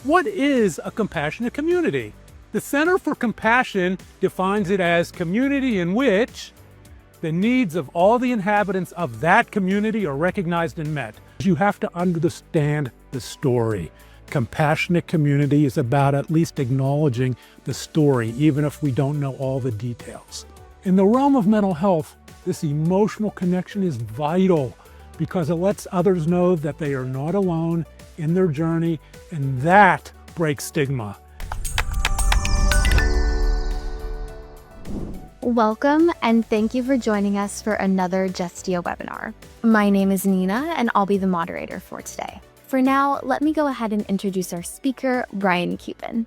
What is a compassionate community? The Center for Compassion defines it as community in which the needs of all the inhabitants of that community are recognized and met. You have to understand the story. Compassionate community is about at least acknowledging the story, even if we don't know all the details. In the realm of mental health, this emotional connection is vital because it lets others know that they are not alone in their journey, and that breaks stigma. Welcome, and thank you for joining us for another Justia webinar. My name is Nina, and I'll be the moderator for today. For now, let me go ahead and introduce our speaker, Brian Cuban.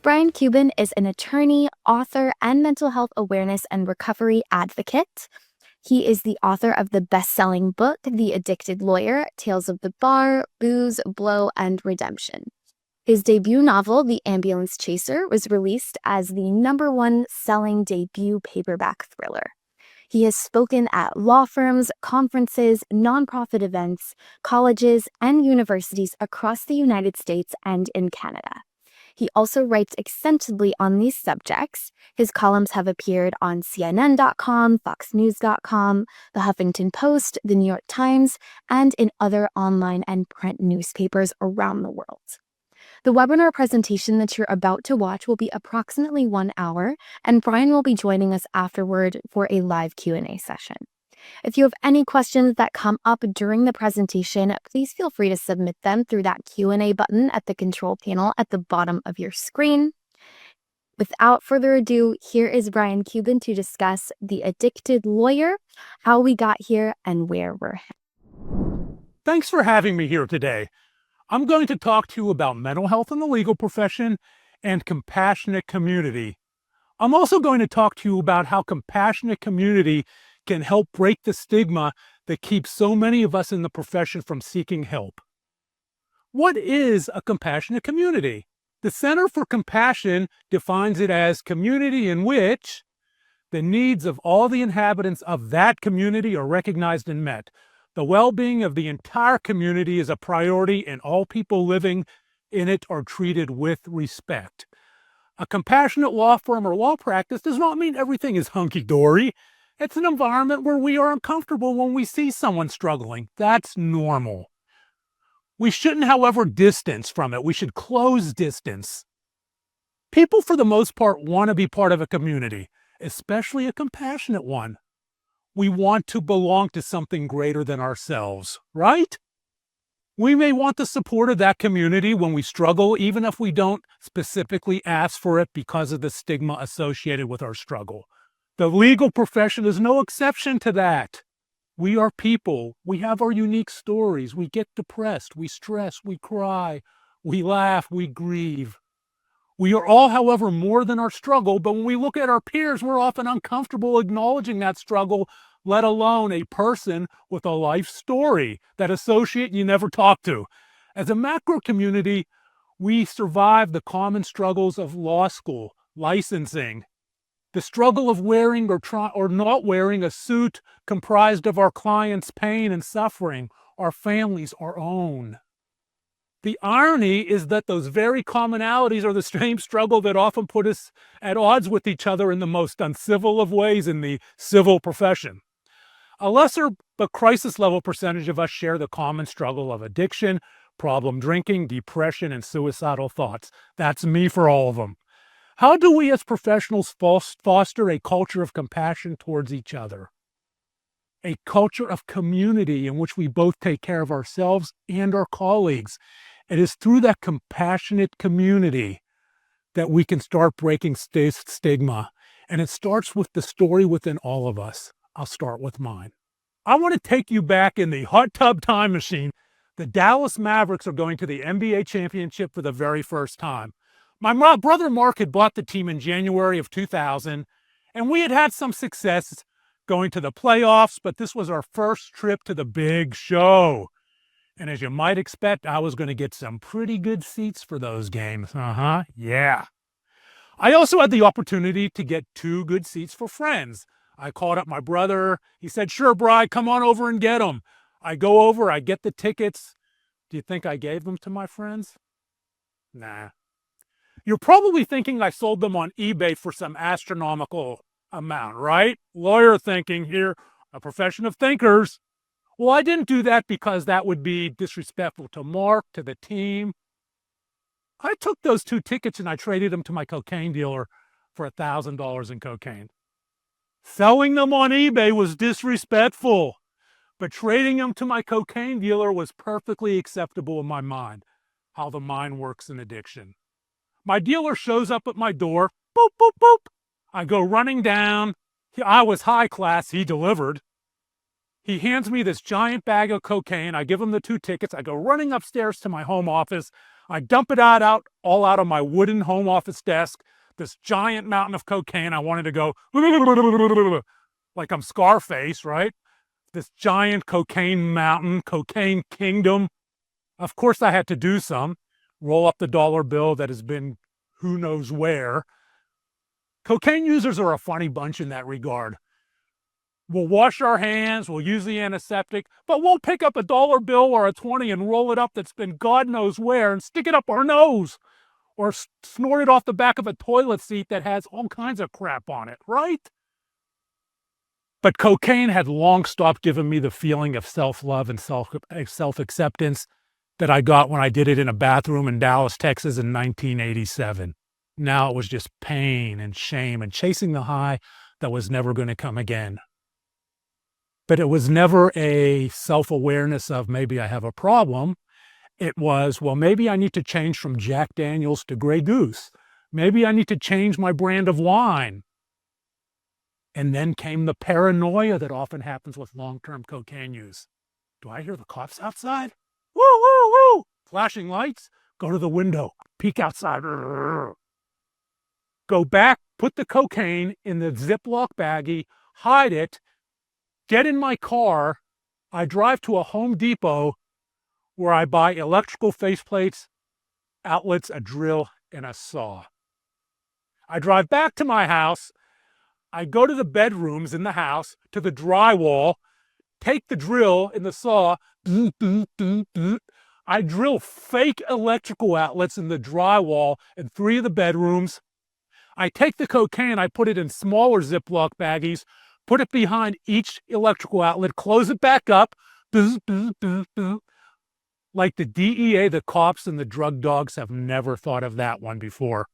Brian Cuban is an attorney, author, and mental health awareness and recovery advocate. He is the author of the best-selling book, The Addicted Lawyer: Tales of the Bar, Booze, Blow, and Redemption. His debut novel, The Ambulance Chaser, was released as the #1 selling debut paperback thriller. He has spoken at law firms, conferences, nonprofit events, colleges, and universities across the United States and in Canada. He also writes extensively on these subjects. His columns have appeared on CNN.com, FoxNews.com, The Huffington Post, The New York Times, and in other online and print newspapers around the world. The webinar presentation that you're about to watch will be approximately 1 hour, and Brian will be joining us afterward for a live Q&A session. If you have any questions that come up during the presentation, please feel free to submit them through that Q&A button at the control panel at the bottom of your screen. Without further ado, here is Brian Cuban to discuss The Addicted Lawyer, how we got here, and where we're headed. Thanks for having me here today. I'm going to talk to you about mental health in the legal profession and compassionate community. I'm also going to talk to you about how compassionate community can help break the stigma that keeps so many of us in the profession from seeking help. What is a compassionate community? The Center for Compassion defines it as community in which the needs of all the inhabitants of that community are recognized and met. The well-being of the entire community is a priority, and all people living in it are treated with respect. A compassionate law firm or law practice does not mean everything is hunky-dory. It's an environment where we are uncomfortable when we see someone struggling. That's normal. We shouldn't, however, distance from it. We should close distance. People, for the most part, want to be part of a community, especially a compassionate one. We want to belong to something greater than ourselves, right? We may want the support of that community when we struggle, even if we don't specifically ask for it because of the stigma associated with our struggle. The legal profession is no exception to that. We are people. We have our unique stories. We get depressed. We stress. We cry. We laugh. We grieve. We are all, however, more than our struggle, but when we look at our peers, we're often uncomfortable acknowledging that struggle, let alone a person with a life story, that associate you never talk to. As a macro community, we survive the common struggles of law school, licensing, the struggle of wearing or not wearing a suit comprised of our clients' pain and suffering, our families, our own. The irony is that those very commonalities are the same struggle that often put us at odds with each other in the most uncivil of ways in the civil profession. A lesser but crisis-level percentage of us share the common struggle of addiction, problem drinking, depression, and suicidal thoughts. That's me for all of them. How do we as professionals foster a culture of compassion towards each other? A culture of community in which we both take care of ourselves and our colleagues. It is through that compassionate community that we can start breaking stigma. And it starts with the story within all of us. I'll start with mine. I want to take you back in the hot tub time machine. The Dallas Mavericks are going to the NBA championship for the very first time. My brother Mark had bought the team in January of 2000, and we had had some success going to the playoffs, but this was our first trip to the big show. And as you might expect, I was going to get some pretty good seats for those games. Yeah. I also had the opportunity to get 2 good seats for friends. I called up my brother. He said, "Sure, Bri, come on over and get them." I go over, I get the tickets. Do you think I gave them to my friends? Nah. You're probably thinking I sold them on eBay for some astronomical amount, right? Lawyer thinking here, a profession of thinkers. Well, I didn't do that because that would be disrespectful to Mark, to the team. I took those 2 tickets and I traded them to my cocaine dealer for $1,000 in cocaine. Selling them on eBay was disrespectful, but trading them to my cocaine dealer was perfectly acceptable in my mind. How the mind works in addiction. My dealer shows up at my door. Boop, boop, boop. I go running down. I was high class. He delivered. He hands me this giant bag of cocaine. I give him the 2 tickets. I go running upstairs to my home office. I dump it all out of my wooden home office desk. This giant mountain of cocaine. I wanted to go like I'm Scarface, right? This giant cocaine mountain, cocaine kingdom. Of course, I had to do some. Roll up the dollar bill that has been who knows where. Cocaine users are a funny bunch in that regard. We'll wash our hands, we'll use the antiseptic, but we'll pick up a dollar bill or a 20 and roll it up that's been God knows where and stick it up our nose or snort it off the back of a toilet seat that has all kinds of crap on it, right? But cocaine had long stopped giving me the feeling of self-love and self-acceptance that I got when I did it in a bathroom in Dallas, Texas in 1987. Now it was just pain and shame and chasing the high that was never going to come again. But it was never a self-awareness of maybe I have a problem. It was, well, maybe I need to change from Jack Daniels to Grey Goose. Maybe I need to change my brand of wine. And then came the paranoia that often happens with long-term cocaine use. Do I hear the cops outside? Woo, woo, woo! Flashing lights, go to the window, peek outside. Go back, put the cocaine in the Ziploc baggie, hide it, get in my car. I drive to a Home Depot where I buy electrical faceplates, outlets, a drill, and a saw. I drive back to my house. I go to the bedrooms in the house, to the drywall, take the drill and the saw. I drill fake electrical outlets in the drywall in 3 of the bedrooms. I take the cocaine, I put it in smaller Ziploc baggies, put it behind each electrical outlet, close it back up. Like the DEA, the cops, and the drug dogs have never thought of that one before.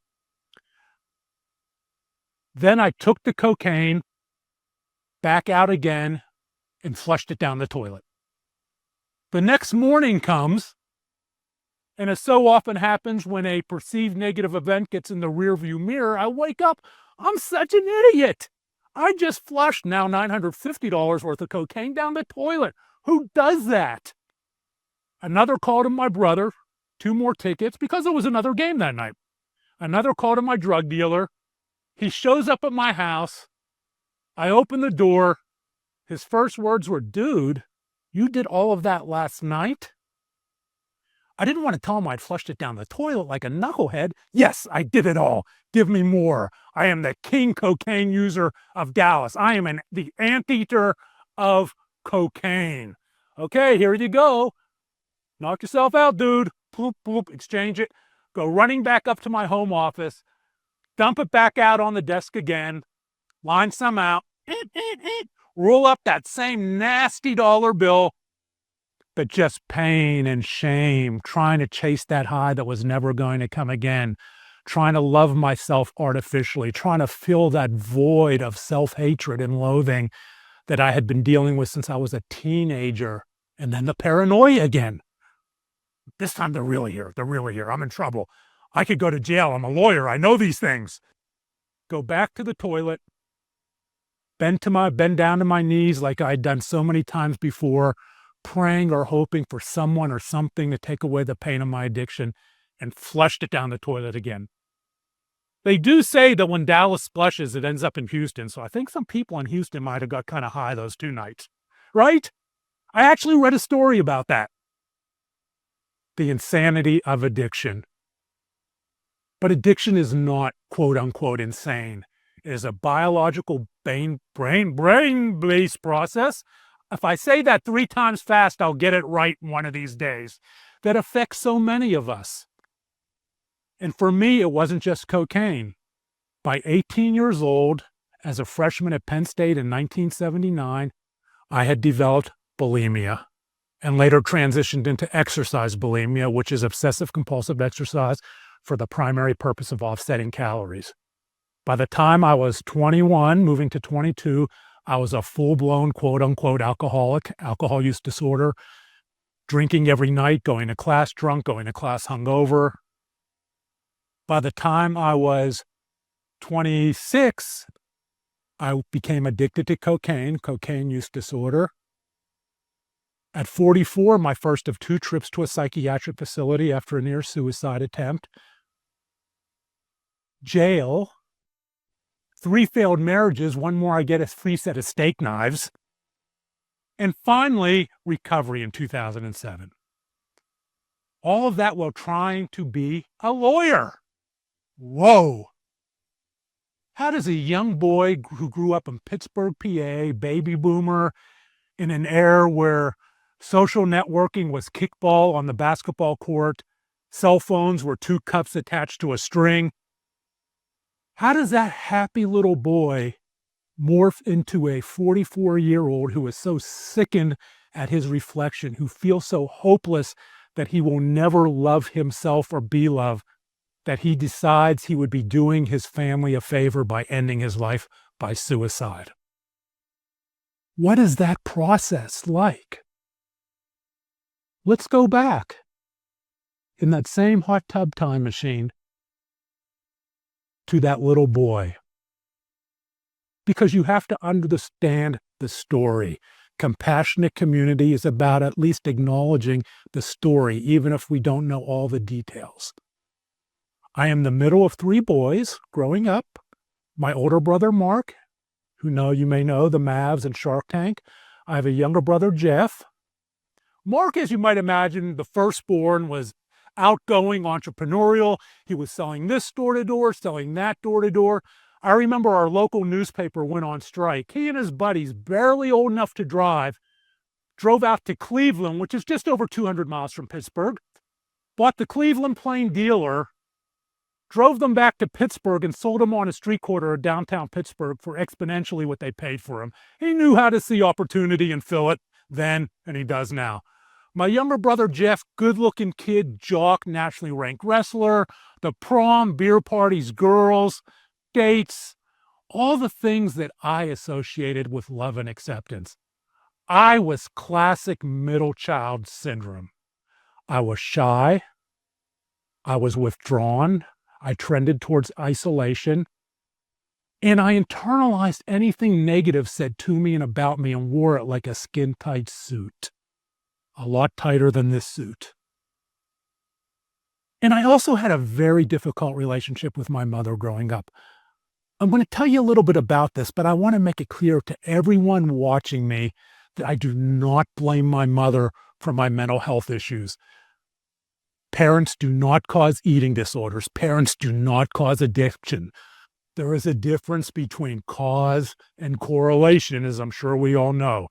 Then I took the cocaine back out again and flushed it down the toilet. The next morning comes, and as so often happens when a perceived negative event gets in the rearview mirror, I wake up, I'm such an idiot. I just flushed now $950 worth of cocaine down the toilet. Who does that? Another call to my brother, 2 more tickets, because there was another game that night. Another call to my drug dealer. He shows up at my house. I open the door. His first words were, dude, you did all of that last night? I didn't want to tell him I'd flushed it down the toilet like a knucklehead. Yes, I did it all. Give me more. I am the king cocaine user of Dallas. I am the anteater of cocaine. Okay, here you go. Knock yourself out, dude. Poop, poop, exchange it. Go running back up to my home office. Dump it back out on the desk again. Line some out. Roll up that same nasty dollar bill. But just pain and shame, trying to chase that high that was never going to come again, trying to love myself artificially, trying to fill that void of self-hatred and loathing that I had been dealing with since I was a teenager. And then the paranoia again. This time they're really here. They're really here. I'm in trouble. I could go to jail. I'm a lawyer. I know these things. Go back to the toilet, bend down to my knees like I'd done so many times before, praying or hoping for someone or something to take away the pain of my addiction, and flushed it down the toilet again. They do say that when Dallas flushes, it ends up in Houston, so I think some people in Houston might have got kind of high those 2 nights, right? I actually read a story about that. The insanity of addiction. But addiction is not quote-unquote insane. It is a biological brain-based process. If I say that 3 times fast, I'll get it right one of these days. That affects so many of us. And for me, it wasn't just cocaine. By 18 years old, as a freshman at Penn State in 1979, I had developed bulimia and later transitioned into exercise bulimia, which is obsessive compulsive exercise for the primary purpose of offsetting calories. By the time I was 21, moving to 22, I was a full-blown quote-unquote alcoholic, alcohol use disorder, drinking every night, going to class drunk, going to class hungover. By the time I was 26, I became addicted to cocaine use disorder. At 44, my first of 2 trips to a psychiatric facility after a near suicide attempt. Jail. 3 failed marriages, one more I get a free set of steak knives. And finally, recovery in 2007. All of that while trying to be a lawyer. Whoa. How does a young boy who grew up in Pittsburgh, PA, baby boomer, in an era where social networking was kickball on the basketball court, cell phones were 2 cups attached to a string, how does that happy little boy morph into a 44-year-old who is so sickened at his reflection, who feels so hopeless that he will never love himself or be loved, that he decides he would be doing his family a favor by ending his life by suicide? What is that process like? Let's go back in that same hot tub time machine to that little boy. Because you have to understand the story. Compassionate community is about at least acknowledging the story, even if we don't know all the details. I am the middle of 3 boys growing up. My older brother, Mark, who you may know, the Mavs and Shark Tank. I have a younger brother, Jeff. Mark, as you might imagine, the firstborn, was outgoing, entrepreneurial. He was selling this door to door, selling that door to door. I remember our local newspaper went on strike. He and his buddies, barely old enough to drive, drove out to Cleveland, which is just over 200 miles from Pittsburgh, bought the Cleveland Plain dealer, drove them back to Pittsburgh and sold them on a street corner of downtown Pittsburgh for exponentially what they paid for them. He knew how to see opportunity and fill it then, and he does now. My younger brother, Jeff, good-looking kid, jock, nationally ranked wrestler, the prom, beer parties, girls, dates, all the things that I associated with love and acceptance. I was classic middle child syndrome. I was shy. I was withdrawn. I trended towards isolation. And I internalized anything negative said to me and about me and wore it like a skin-tight suit. A lot tighter than this suit. And I also had a very difficult relationship with my mother growing up. I'm going to tell you a little bit about this, but I want to make it clear to everyone watching me that I do not blame my mother for my mental health issues. Parents do not cause eating disorders. Parents do not cause addiction. There is a difference between cause and correlation, as I'm sure we all know.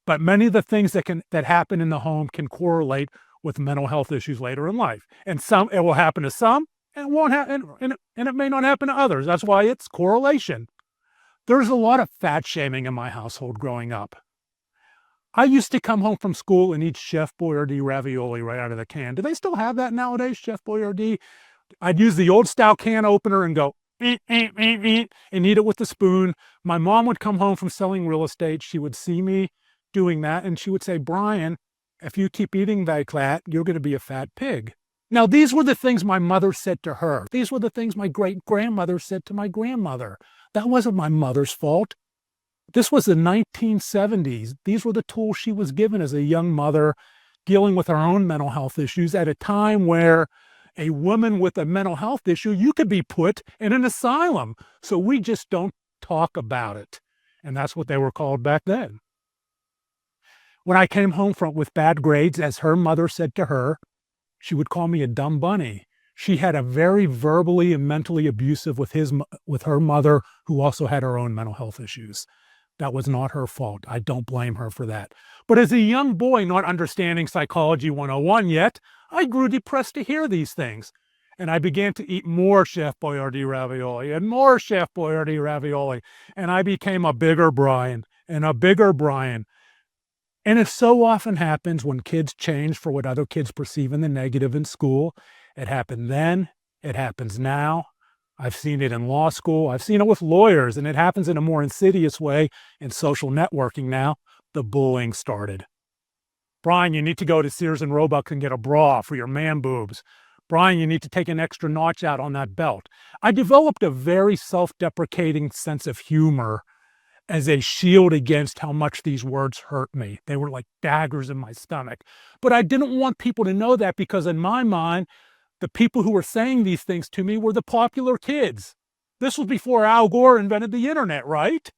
But many of the things that happen in the home can correlate with mental health issues later in life. And it will happen to some, and it won't happen, and it may not happen to others. That's why it's correlation. There's a lot of fat shaming in my household growing up. I used to come home from school and eat Chef Boyardee ravioli right out of the can. Do they still have that nowadays, Chef Boyardee? I'd use the old style can opener and go, and eat it with the spoon. My mom would come home from selling real estate. She would see me doing that, and she would say, Brian, if you keep eating like that, you're going to be a fat pig. Now, these were the things my mother said to her. These were the things my great-grandmother said to my grandmother. That wasn't my mother's fault. This was the 1970s. These were the tools she was given as a young mother dealing with her own mental health issues at a time where a woman with a mental health issue, you could be put in an asylum. So we just don't talk about it. And that's what they were called back then. When I came home with bad grades, as her mother said to her, she would call me a dumb bunny. She had a very verbally and mentally abusive with her mother, who also had her own mental health issues. That was not her fault. I don't blame her for that. But as a young boy, not understanding Psychology 101 yet, I grew depressed to hear these things. And I began to eat more Chef Boyardee ravioli and more Chef Boyardee ravioli. And I became a bigger Brian and a bigger Brian. And it so often happens when kids change for what other kids perceive in the negative in school. It happened then, it happens now. I've seen it in law school. I've seen it with lawyers, and it happens in a more insidious way in social networking now. The bullying started. Brian, you need to go to Sears and Roebuck and get a bra for your man boobs. Brian, you need to take an extra notch out on that belt. I developed a very self-deprecating sense of humor as a shield against how much these words hurt me. They were like daggers in my stomach. But I didn't want people to know that, because in my mind, the people who were saying these things to me were the popular kids. This was before Al Gore invented the internet, right?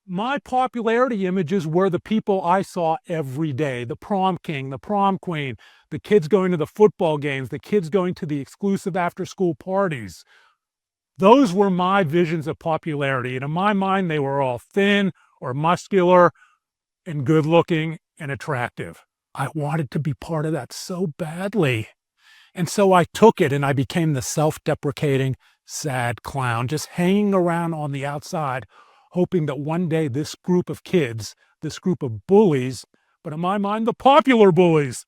My popularity images were the people I saw every day: the prom king, the prom queen, the kids going to the football games, the kids going to the exclusive after-school parties. Those were my visions of popularity, and in my mind, they were all thin or muscular and good-looking and attractive. I wanted to be part of that so badly. And so I took it, and I became the self-deprecating, sad clown, just hanging around on the outside, hoping that one day this group of kids, this group of bullies, but in my mind, the popular bullies,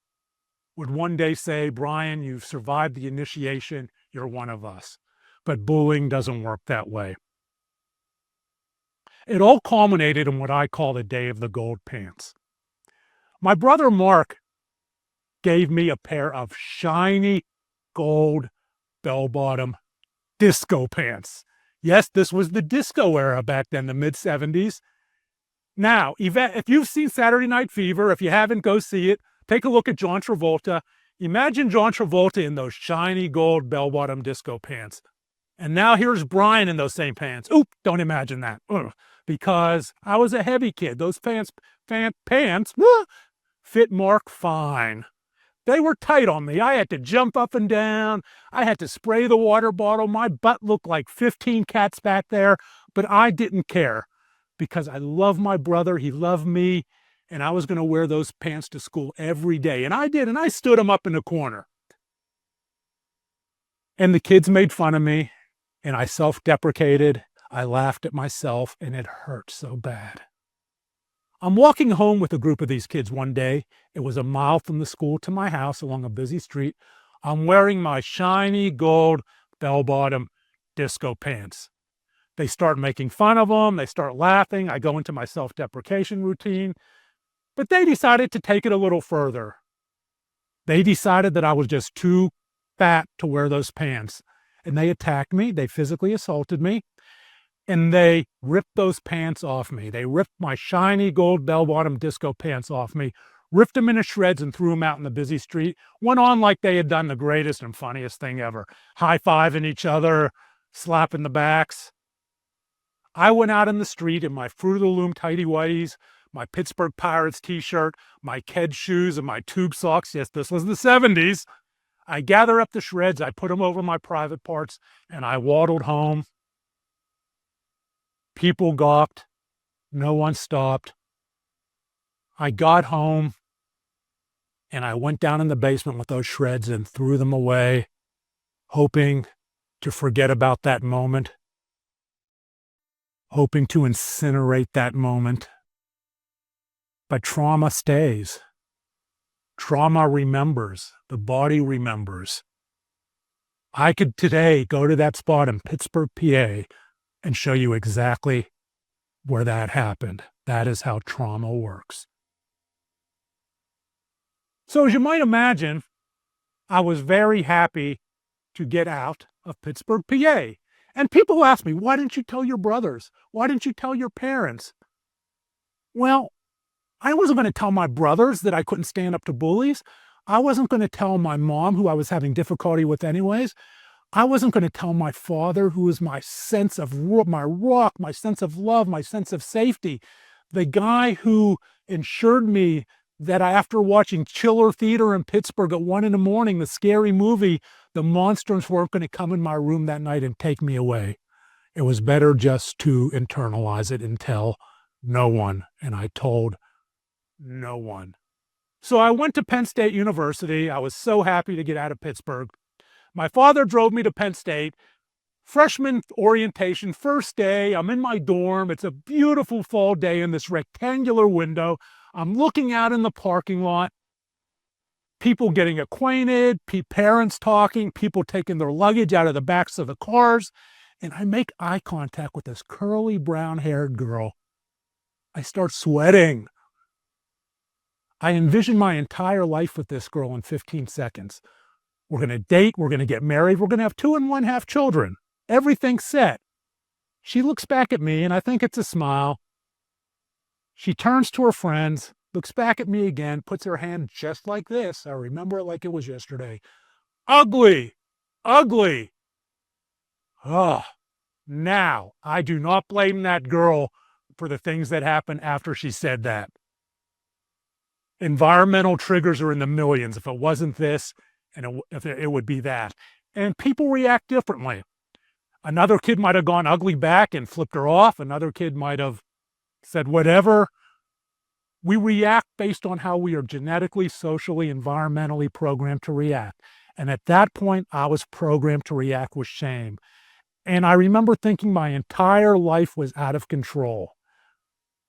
would one day say, Brian, you've survived the initiation, you're one of us. But bullying doesn't work that way. It all culminated in what I call the day of the gold pants. My brother Mark gave me a pair of shiny gold bell-bottom disco pants. Yes, this was the disco era back then, the mid-'70s. Now, if you've seen Saturday Night Fever, if you haven't, go see it. Take a look at John Travolta. Imagine John Travolta in those shiny gold bell-bottom disco pants. And now here's Brian in those same pants. Oop, don't imagine that. Because I was a heavy kid. Those pants fit Mark fine. They were tight on me. I had to jump up and down. I had to spray the water bottle. My butt looked like 15 cats back there, but I didn't care because I love my brother. He loved me, and I was going to wear those pants to school every day. And I did, and I stood them up in the corner. And the kids made fun of me, and I self-deprecated. I laughed at myself, and it hurt so bad. I'm walking home with a group of these kids one day. It was a mile from the school to my house along a busy street. I'm wearing my shiny gold bell-bottom disco pants. They start making fun of them. They start laughing. I go into my self-deprecation routine. But they decided to take it a little further. They decided that I was just too fat to wear those pants. And they attacked me. They physically assaulted me. And they ripped those pants off me. They ripped my shiny gold bell-bottom disco pants off me, ripped them into shreds and threw them out in the busy street, went on like they had done the greatest and funniest thing ever, high-fiving each other, slapping the backs. I went out in the street in my Fruit of the Loom tighty-whities, my Pittsburgh Pirates t-shirt, my Ked shoes, and my tube socks. Yes, this was the 70s. I gathered up the shreds, I put them over my private parts, and I waddled home. People gawked. No one stopped. I got home, and I went down in the basement with those shreds and threw them away, hoping to forget about that moment, hoping to incinerate that moment. But trauma stays. Trauma remembers. The body remembers. I could today go to that spot in Pittsburgh, PA, and show you exactly where that happened. That is how trauma works. So as you might imagine, I was very happy to get out of Pittsburgh, PA. And people ask me, why didn't you tell your brothers? Why didn't you tell your parents? Well, I wasn't going to tell my brothers that I couldn't stand up to bullies. I wasn't going to tell my mom, who I was having difficulty with anyways. I wasn't going to tell my father, who was my sense of my rock, my sense of love, my sense of safety, the guy who ensured me that after watching Chiller Theater in Pittsburgh at 1 a.m, the scary movie, the monsters weren't going to come in my room that night and take me away. It was better just to internalize it and tell no one. And I told no one. So I went to Penn State University. I was so happy to get out of Pittsburgh. My father drove me to Penn State. Freshman orientation, first day, I'm in my dorm. It's a beautiful fall day in this rectangular window. I'm looking out in the parking lot, people getting acquainted, parents talking, people taking their luggage out of the backs of the cars. And I make eye contact with this curly brown-haired girl. I start sweating. I envision my entire life with this girl in 15 seconds. We're going to date, we're going to get married, we're going to have 2 1/2 children. Everything's set. She looks back at me, and I think it's a smile. She turns to her friends, looks back at me again, puts her hand just like this. I remember it like it was yesterday. Ugly! Ugly! Oh, now, I do not blame that girl for the things that happened after she said that. Environmental triggers are in the millions. If it wasn't this, it would be that. And people react differently. Another kid might have gone ugly back and flipped her off. Another kid might have said whatever. We react based on how we are genetically, socially, environmentally programmed to react. And at that point, I was programmed to react with shame. And I remember thinking my entire life was out of control,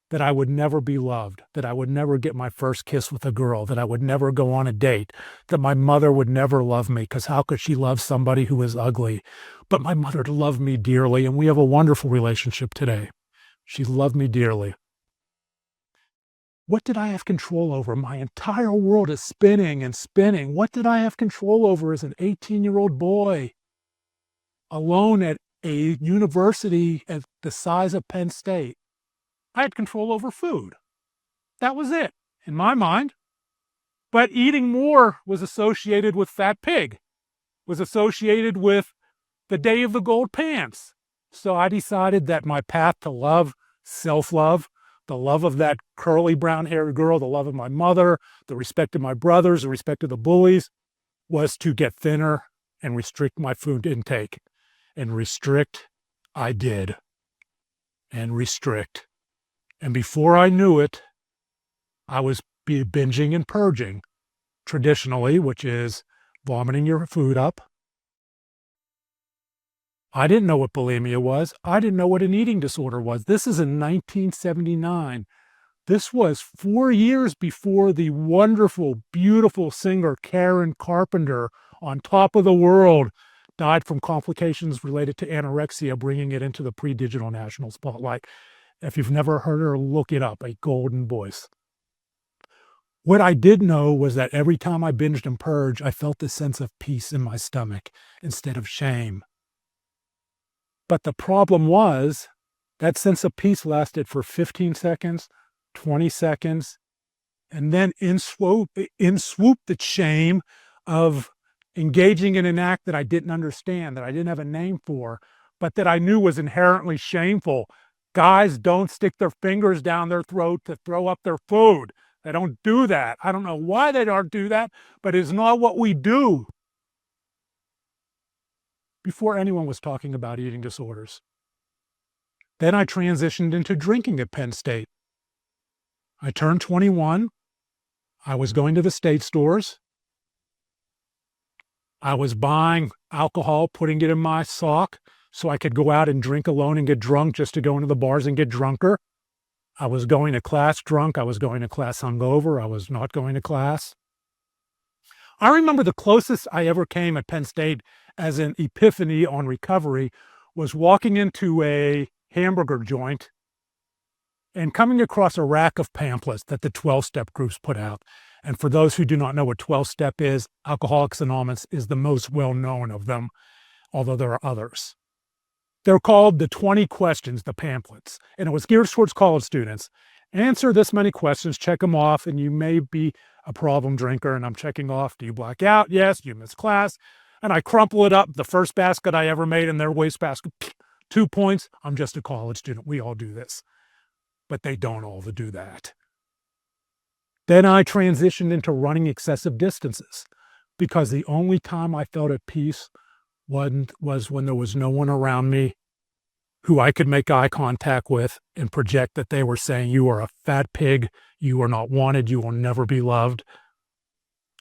that I would never be loved, that I would never get my first kiss with a girl, that I would never go on a date, that my mother would never love me, because how could she love somebody who is ugly? But my mother loved me dearly, and we have a wonderful relationship today. She loved me dearly. What did I have control over? My entire world is spinning and spinning. What did I have control over as an 18-year-old boy, alone at a university at the size of Penn State? I had control over food. That was it, in my mind. But eating more was associated with fat pig, was associated with the day of the gold pants. So I decided that my path to love, self-love, the love of that curly brown-haired girl, the love of my mother, the respect of my brothers, the respect of the bullies, was to get thinner and restrict my food intake. And restrict, I did. And restrict. And before I knew it, I was binging and purging, traditionally, which is vomiting your food up. I didn't know what bulimia was. I didn't know what an eating disorder was. This is in 1979. This was 4 years before the wonderful, beautiful singer Karen Carpenter, on top of the world, died from complications related to anorexia, bringing it into the pre-digital national spotlight. If you've never heard her, look it up, a golden voice. What I did know was that every time I binged and purged, I felt this sense of peace in my stomach instead of shame. But the problem was that sense of peace lasted for 15 seconds, 20 seconds, and then in swoop the shame of engaging in an act that I didn't understand, that I didn't have a name for, but that I knew was inherently shameful. Guys don't stick their fingers down their throat to throw up their food. They don't do that. I don't know why they don't do that, but it's not what we do. Before anyone was talking about eating disorders. Then I transitioned into drinking at Penn State. I turned 21. I was going to the state stores. I was buying alcohol, putting it in my sock so I could go out and drink alone and get drunk just to go into the bars and get drunker. I was going to class drunk. I was going to class hungover. I was not going to class. I remember the closest I ever came at Penn State as an epiphany on recovery was walking into a hamburger joint and coming across a rack of pamphlets that the 12-step groups put out. And for those who do not know what 12-step is, Alcoholics Anonymous is the most well-known of them, although there are others. They're called the 20 questions, the pamphlets, and it was geared towards college students. Answer this many questions, check them off, and you may be a problem drinker. And I'm checking off, do you black out? Yes. Do you miss class? And I crumple it up, the first basket I ever made in their wastebasket, 2 points. I'm just a college student. We all do this. But they don't all do that. Then I transitioned into running excessive distances because the only time I felt at peace was when there was no one around me who I could make eye contact with and project that they were saying, you are a fat pig, you are not wanted, you will never be loved.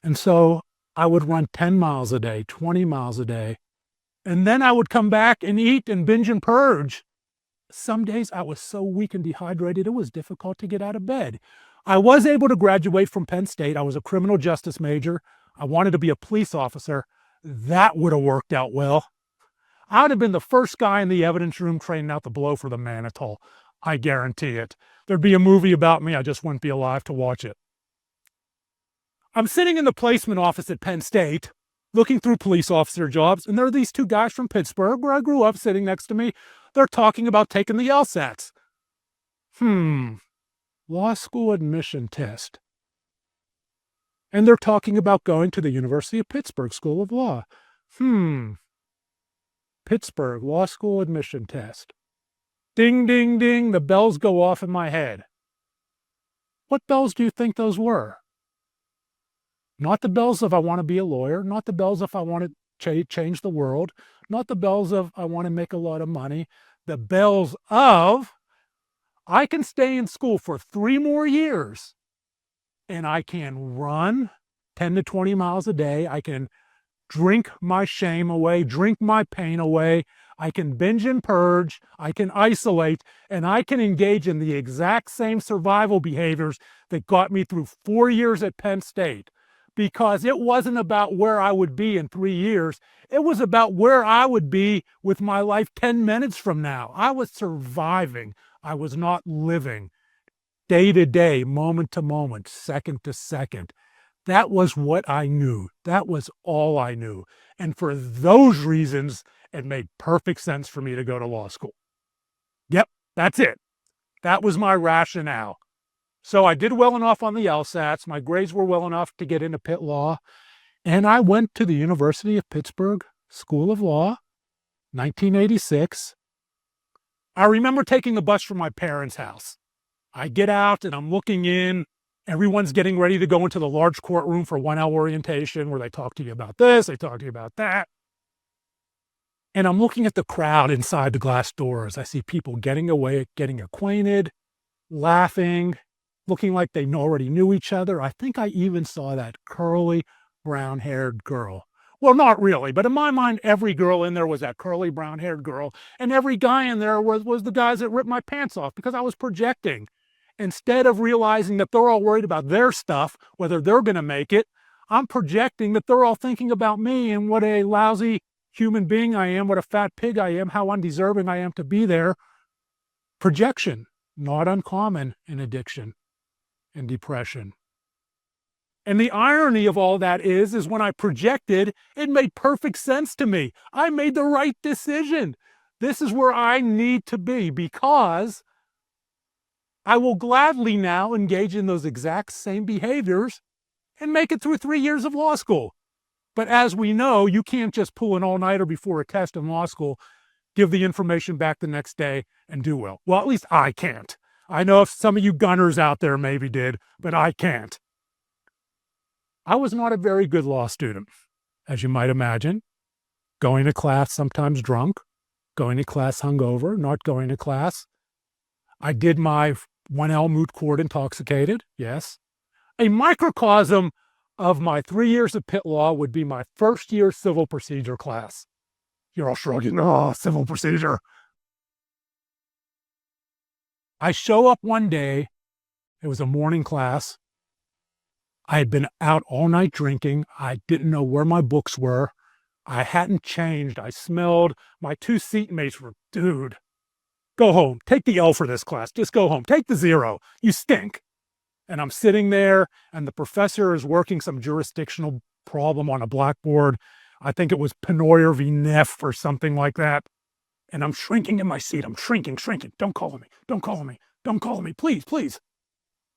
And so I would run 10 miles a day, 20 miles a day, and then I would come back and eat and binge and purge. Some days I was so weak and dehydrated, it was difficult to get out of bed. I was able to graduate from Penn State. I was a criminal justice major. I wanted to be a police officer. That would have worked out well. I would have been the first guy in the evidence room training out the blow for the Manitoulin. I guarantee it. There'd be a movie about me. I just wouldn't be alive to watch it. I'm sitting in the placement office at Penn State, looking through police officer jobs, and there are these two guys from Pittsburgh, where I grew up, sitting next to me. They're talking about taking the LSATs. Law school admission test. And they're talking about going to the University of Pittsburgh School of Law. Pittsburgh Law School admission test. Ding, ding, ding, the bells go off in my head. What bells do you think those were? Not the bells of I want to be a lawyer, not the bells of I want to change the world, not the bells of I want to make a lot of money. The bells of I can stay in school for 3 more years and I can run 10 to 20 miles a day. I can drink my shame away, drink my pain away. I can binge and purge. I can isolate, and I can engage in the exact same survival behaviors that got me through 4 years at Penn State. Because it wasn't about where I would be in 3 years. It was about where I would be with my life 10 minutes from now. I was surviving. I was not living. Day to day, moment to moment, second to second. That was what I knew. That was all I knew. And for those reasons, it made perfect sense for me to go to law school. Yep, that's it. That was my rationale. So I did well enough on the LSATs. My grades were well enough to get into Pitt Law. And I went to the University of Pittsburgh School of Law, 1986. I remember taking the bus from my parents' house. I get out and I'm looking in. Everyone's getting ready to go into the large courtroom for 1-hour orientation where they talk to you about this, they talk to you about that. And I'm looking at the crowd inside the glass doors. I see people getting away, getting acquainted, laughing, looking like they already knew each other. I think I even saw that curly, brown-haired girl. Well, not really, but in my mind, every girl in there was that curly, brown-haired girl, and every guy in there was the guys that ripped my pants off because I was projecting. Instead of realizing that they're all worried about their stuff, whether they're going to make it, I'm projecting that they're all thinking about me and what a lousy human being I am, what a fat pig I am, how undeserving I am to be there. Projection, not uncommon in addiction and depression. And the irony of all that is when I projected, it made perfect sense to me. I made the right decision. This is where I need to be because I will gladly now engage in those exact same behaviors and make it through 3 years of law school. But as we know, you can't just pull an all-nighter before a test in law school, give the information back the next day, and do well. Well, at least I can't. I know if some of you gunners out there maybe did, but I can't. I was not a very good law student, as you might imagine. Going to class sometimes drunk, going to class hungover, not going to class. I did my 1L moot court intoxicated, yes. A microcosm of my 3 years of Pitt Law would be my first year civil procedure class. You're all shrugging, oh, civil procedure. I show up one day, it was a morning class. I had been out all night drinking. I didn't know where my books were. I hadn't changed. I smelled. My 2 seatmates were, dude, go home. Take the L for this class. Just go home. Take the 0. You stink. And I'm sitting there, and the professor is working some jurisdictional problem on a blackboard. I think it was Pennoyer v. Neff or something like that. And I'm shrinking in my seat. I'm shrinking. Don't call me. Don't call me. Please.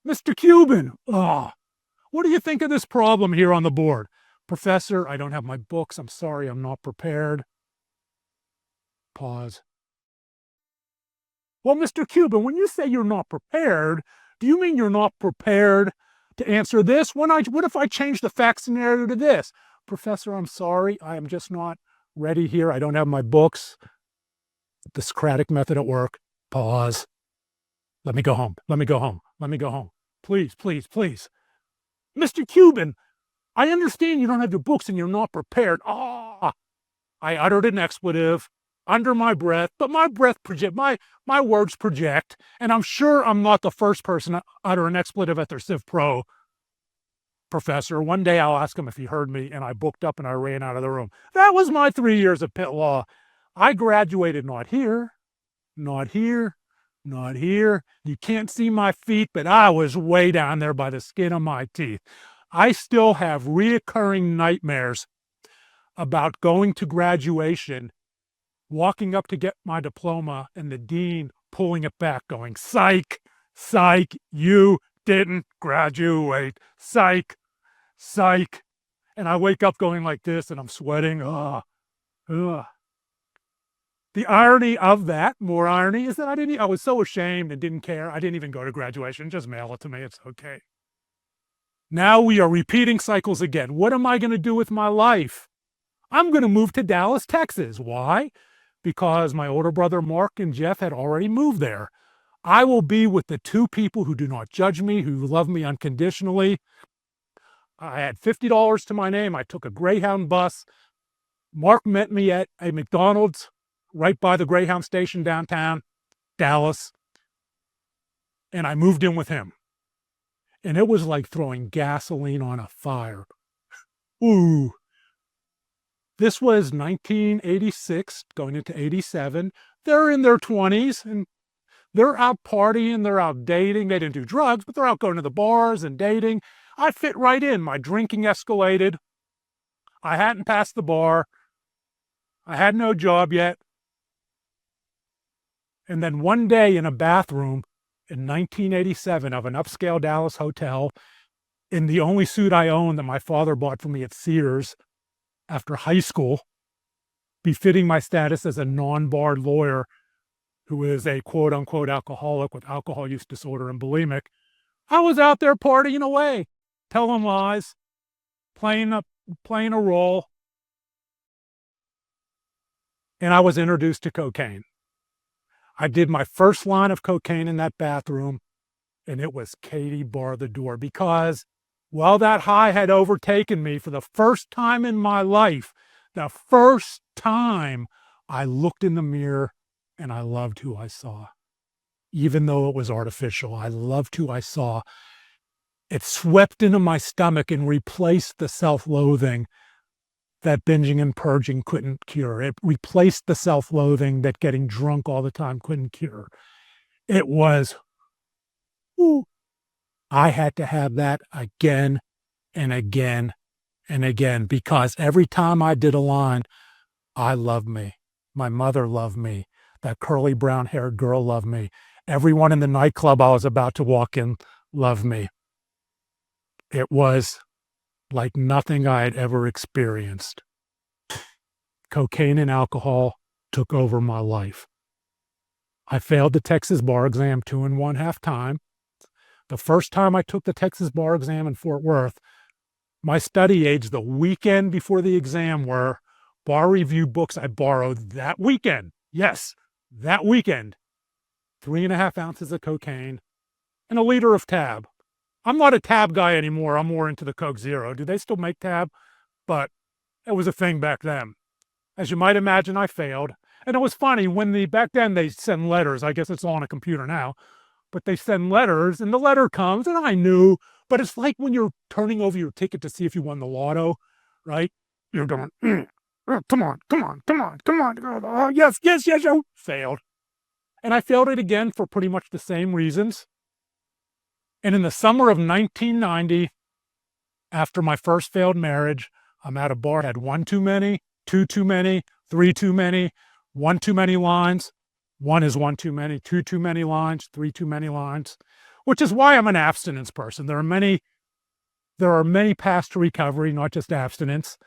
Mr. Cuban. What do you think of this problem here on the board? Professor, I don't have my books. I'm sorry, I'm not prepared. Pause. Well, Mr. Cuban, when you say you're not prepared, do you mean you're not prepared to answer this? What if I change the fact scenario to this? Professor, I'm sorry, I am just not ready here. I don't have my books. The Socratic method at work. Pause. Let me go home. Please. Mr. Cuban, I understand you don't have your books and you're not prepared. Ah! I uttered an expletive under my breath, but my words project, and I'm sure I'm not the first person to utter an expletive at their Civ Pro professor. One day I'll ask him if he heard me, and I booked up and I ran out of the room. That was my 3 years of Pitt Law. I graduated not here, not here, not here. You can't see my feet, but I was way down there by the skin of my teeth. I still have reoccurring nightmares about going to graduation, walking up to get my diploma, and the dean pulling it back, going, psych, psych, you didn't graduate, psych, psych. And I wake up going like this, and I'm sweating. The irony of that, more irony, is that I was so ashamed and didn't care. I didn't even go to graduation. Just mail it to me. It's okay. Now we are repeating cycles again. What am I going to do with my life? I'm going to move to Dallas, Texas. Why? Because my older brother Mark and Jeff had already moved there. I will be with the two people who do not judge me, who love me unconditionally. I had $50 to my name. I took a Greyhound bus. Mark met me at a McDonald's right by the Greyhound station downtown Dallas, and I moved in with him. And it was like throwing gasoline on a fire. Ooh. This was 1986, going into 87. They're in their 20s, and they're out partying, they're out dating. They didn't do drugs, but they're out going to the bars and dating. I fit right in. My drinking escalated. I hadn't passed the bar. I had no job yet. And then one day in a bathroom in 1987 of an upscale Dallas hotel, in the only suit I owned that my father bought for me at Sears after high school, befitting my status as a non-barred lawyer who is a quote-unquote alcoholic with alcohol use disorder and bulimic, I was out there partying away, telling lies, playing a role, and I was introduced to cocaine. I did my first line of cocaine in that bathroom, and it was Katie bar the door, because while that high had overtaken me for the first time in my life, the first time I looked in the mirror and I loved who I saw. Even though it was artificial, I loved who I saw. It swept into my stomach and replaced the self-loathing that binging and purging couldn't cure. It replaced the self-loathing that getting drunk all the time couldn't cure. It was, ooh, I had to have that again and again and again, because every time I did a line, I loved me. My mother loved me. That curly brown-haired girl loved me. Everyone in the nightclub I was about to walk in loved me. It was like nothing I had ever experienced. Cocaine and alcohol took over my life. I failed the Texas bar exam 2 1/2 time. The first time I took the Texas bar exam in Fort Worth, my study aids the weekend before the exam were bar review books I borrowed that weekend. Yes, that weekend. 3.5 ounces of cocaine and a liter of Tab. I'm not a Tab guy anymore. I'm more into the Coke Zero. Do they still make Tab? But it was a thing back then. As you might imagine, I failed. And it was funny, back then they send letters. I guess it's all on a computer now. But they send letters, and the letter comes, and I knew. But it's like when you're turning over your ticket to see if you won the lotto, right? You're going, come on. Oh, yes. Failed. And I failed it again for pretty much the same reasons. And in the summer of 1990, after my first failed marriage, I'm at a bar, had 1 too many, 2 too many, 3 too many, 1 too many lines. 1 is 1 too many, 2 too many lines, 3 too many lines, which is why I'm an abstinence person. There are many paths to recovery, not just abstinence.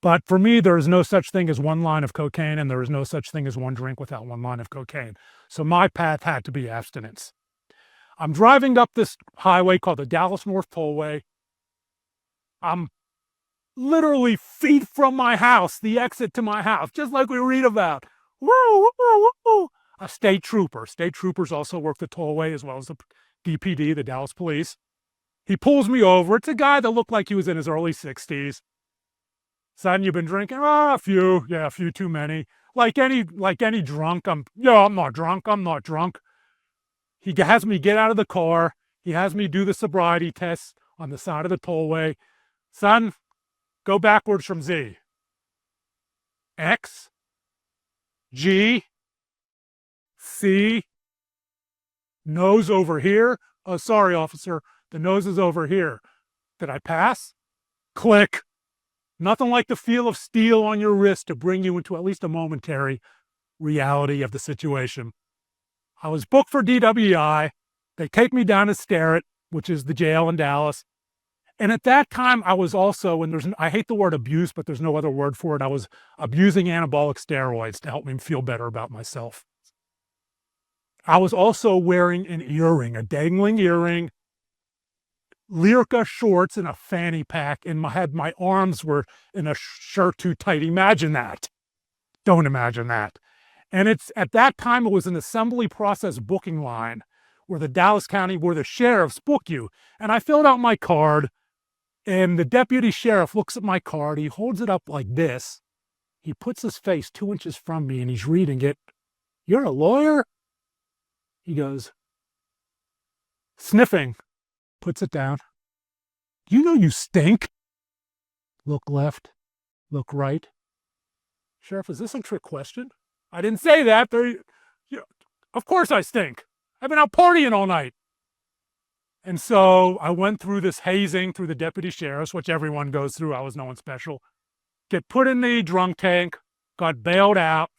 But for me, there is no such thing as 1 line of cocaine, and there is no such thing as 1 drink without 1 line of cocaine. So my path had to be abstinence. I'm driving up this highway called the Dallas North Tollway. I'm literally feet from my house, the exit to my house, just like we read about. Woo, woo, woo. A state trooper. State troopers also work the tollway as well as the DPD, the Dallas Police. He pulls me over. It's a guy that looked like he was in his early 60s. Son, you've been drinking? Oh, a few. Yeah, a few too many. Like any drunk. I'm not drunk. I'm not drunk. He has me get out of the car. He has me do the sobriety test on the side of the tollway. Son, go backwards from Z. X, G, C, nose over here. Oh, sorry, officer. The nose is over here. Did I pass? Click. Nothing like the feel of steel on your wrist to bring you into at least a momentary reality of the situation. I was booked for DWI. They take me down to Sterrett, which is the jail in Dallas. And at that time, I was also, and I hate the word abuse, but there's no other word for it. I was abusing anabolic steroids to help me feel better about myself. I was also wearing an earring, a dangling earring, Lyrica shorts and a fanny pack, and my arms were in a shirt too tight. Imagine that. Don't imagine that. And it's at that time, it was an assembly process booking line where the Dallas County, where the sheriffs book you. And I filled out my card, and the deputy sheriff looks at my card. He holds it up like this. He puts his face 2 inches from me, and he's reading it. You're a lawyer? He goes, sniffing, puts it down. You know you stink. Look left, look right. Sheriff, is this a trick question? I didn't say that. Of course I stink. I've been out partying all night. And so I went through this hazing through the deputy sheriffs, which everyone goes through. I was no one special. Get put in the drunk tank, got bailed out,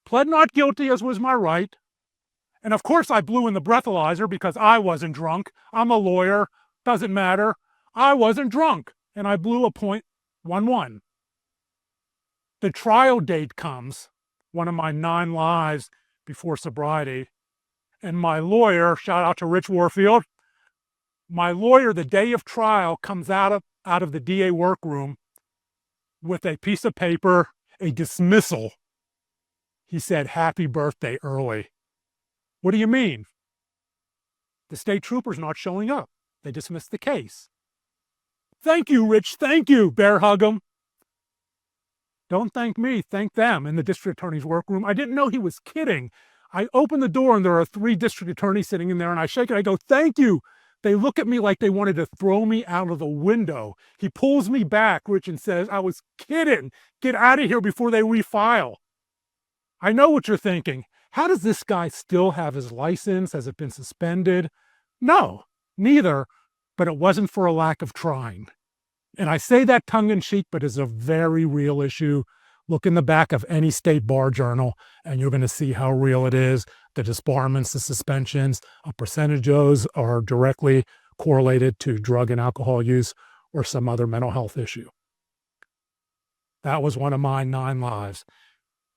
pled not guilty as was my right. And of course I blew in the breathalyzer because I wasn't drunk. I'm a lawyer. Doesn't matter. I wasn't drunk. And I blew a .11. The trial date comes, one of my 9 lives before sobriety. And my lawyer, shout out to Rich Warfield, my lawyer, the day of trial, comes out of the DA workroom with a piece of paper, a dismissal. He said, happy birthday early. What do you mean? The state trooper's not showing up. They dismissed the case. Thank you, Rich. Thank you. Bear hug him. Don't thank me. Thank them in the district attorney's workroom. I didn't know he was kidding. I open the door and there are 3 district attorneys sitting in there, and I shake it. I go, thank you. They look at me like they wanted to throw me out of the window. He pulls me back, Rich, and says, I was kidding. Get out of here before they refile. I know what you're thinking. How does this guy still have his license? Has it been suspended? No, neither, but it wasn't for a lack of trying. And I say that tongue-in-cheek, but it's a very real issue. Look in the back of any state bar journal, and you're going to see how real it is. The disbarments, the suspensions, a percentage of those are directly correlated to drug and alcohol use or some other mental health issue. That was one of my 9 lives.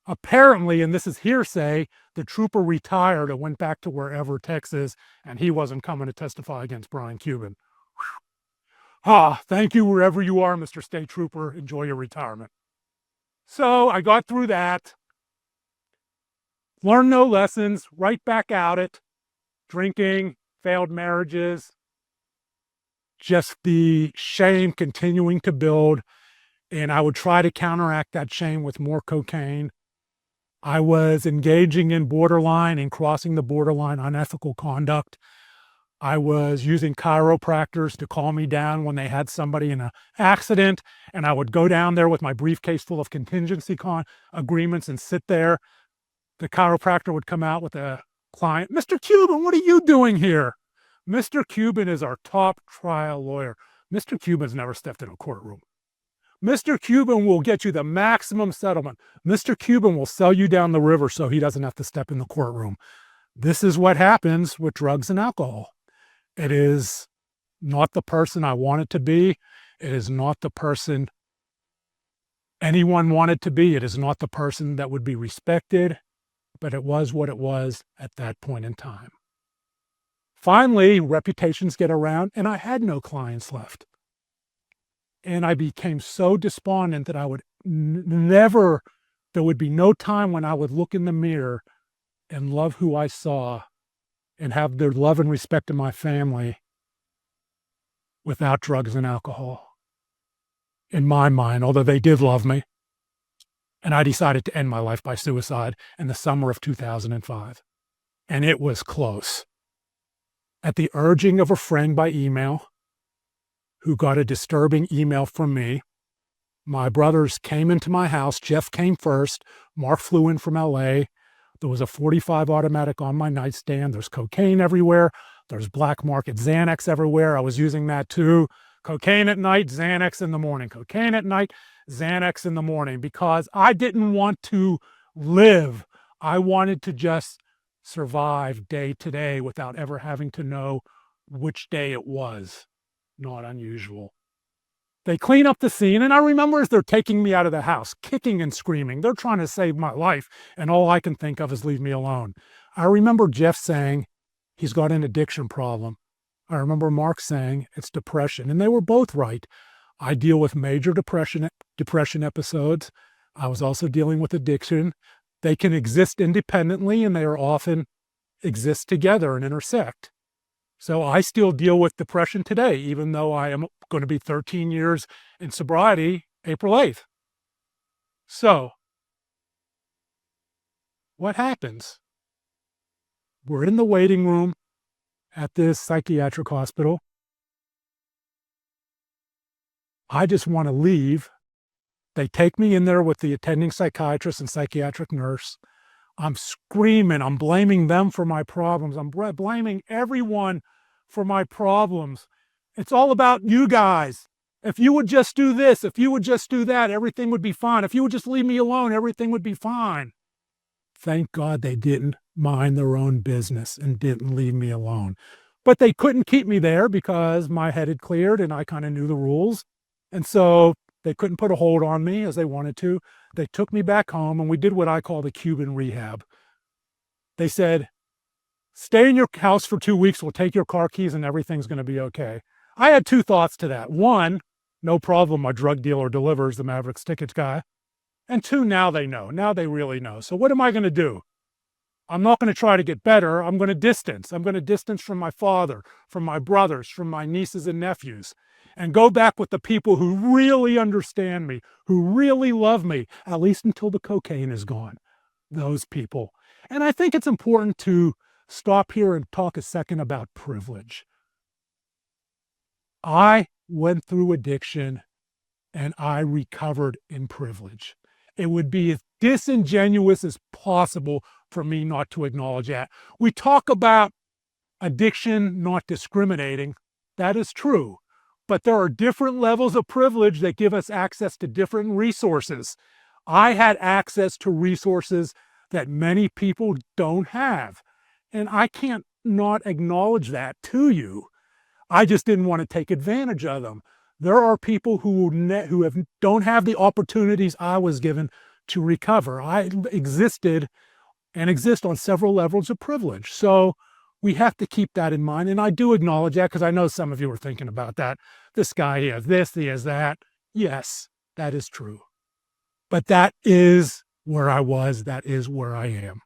Apparently, and this is hearsay, the trooper retired and went back to wherever, Texas, and he wasn't coming to testify against Brian Cuban. Thank you wherever you are, Mr. State Trooper. Enjoy your retirement. So I got through that, learned no lessons, right back at it, drinking, failed marriages, just the shame continuing to build, and I would try to counteract that shame with more cocaine. I was engaging in borderline and crossing the borderline unethical conduct. I was using chiropractors to calm me down when they had somebody in an accident, and I would go down there with my briefcase full of contingency agreements and sit there. The chiropractor would come out with a client. Mr. Cuban, what are you doing here? Mr. Cuban is our top trial lawyer. Mr. Cuban's never stepped in a courtroom. Mr. Cuban will get you the maximum settlement. Mr. Cuban will sell you down the river so he doesn't have to step in the courtroom. This is what happens with drugs and alcohol. It is not the person I want it to be. It is not the person anyone wanted to be. It is not the person that would be respected, but it was what it was at that point in time. Finally, reputations get around, and I had no clients left. And I became so despondent that I would never, there would be no time when I would look in the mirror and love who I saw and have their love and respect in my family without drugs and alcohol. In my mind, although they did love me, and I decided to end my life by suicide in the summer of 2005. And it was close. At the urging of a friend by email, who got a disturbing email from me, my brothers came into my house. Jeff came first. Mark flew in from LA. There was a .45 automatic on my nightstand. There's cocaine everywhere. There's black market Xanax everywhere. I was using that too. Cocaine at night, Xanax in the morning. Cocaine at night, Xanax in the morning, because I didn't want to live. I wanted to just survive day to day without ever having to know which day it was. Not unusual. They clean up the scene, and I remember as they're taking me out of the house, kicking and screaming. They're trying to save my life, and all I can think of is leave me alone. I remember Jeff saying he's got an addiction problem. I remember Mark saying it's depression, and they were both right. I deal with major depression episodes. I was also dealing with addiction. They can exist independently, and they are often exist together and intersect. So I still deal with depression today, even though I am going to be 13 years in sobriety April 8th. So what happens? We're in the waiting room at this psychiatric hospital. I just want to leave. They take me in there with the attending psychiatrist and psychiatric nurse. I'm screaming. I'm blaming them for my problems. I'm blaming everyone for my problems. It's all about you guys. If you would just do this, if you would just do that, everything would be fine. If you would just leave me alone, everything would be fine. Thank God they didn't mind their own business and didn't leave me alone. But they couldn't keep me there because my head had cleared and I kind of knew the rules. And so they couldn't put a hold on me as they wanted to. They took me back home and we did what I call the Cuban rehab. They said, stay in your house for 2 weeks. We'll take your car keys and everything's going to be okay. I had two thoughts to that. One, no problem. My drug dealer delivers, the Mavericks tickets guy. And two, now they know. Now they really know. So what am I going to do? I'm not going to try to get better. I'm going to distance. I'm going to distance from my father, from my brothers, from my nieces and nephews, and go back with the people who really understand me, who really love me, at least until the cocaine is gone. Those people. And I think it's important to stop here and talk a second about privilege. I went through addiction and I recovered in privilege. It would be as disingenuous as possible for me not to acknowledge that. We talk about addiction not discriminating. That is true. But there are different levels of privilege that give us access to different resources. I had access to resources that many people don't have. And I can't not acknowledge that to you. I just didn't want to take advantage of them. There are people who don't have the opportunities I was given to recover. I existed and exist on several levels of privilege. So we have to keep that in mind. And I do acknowledge that because I know some of you are thinking about that. This guy, he has this, he has that. Yes, that is true. But that is where I was. That is where I am.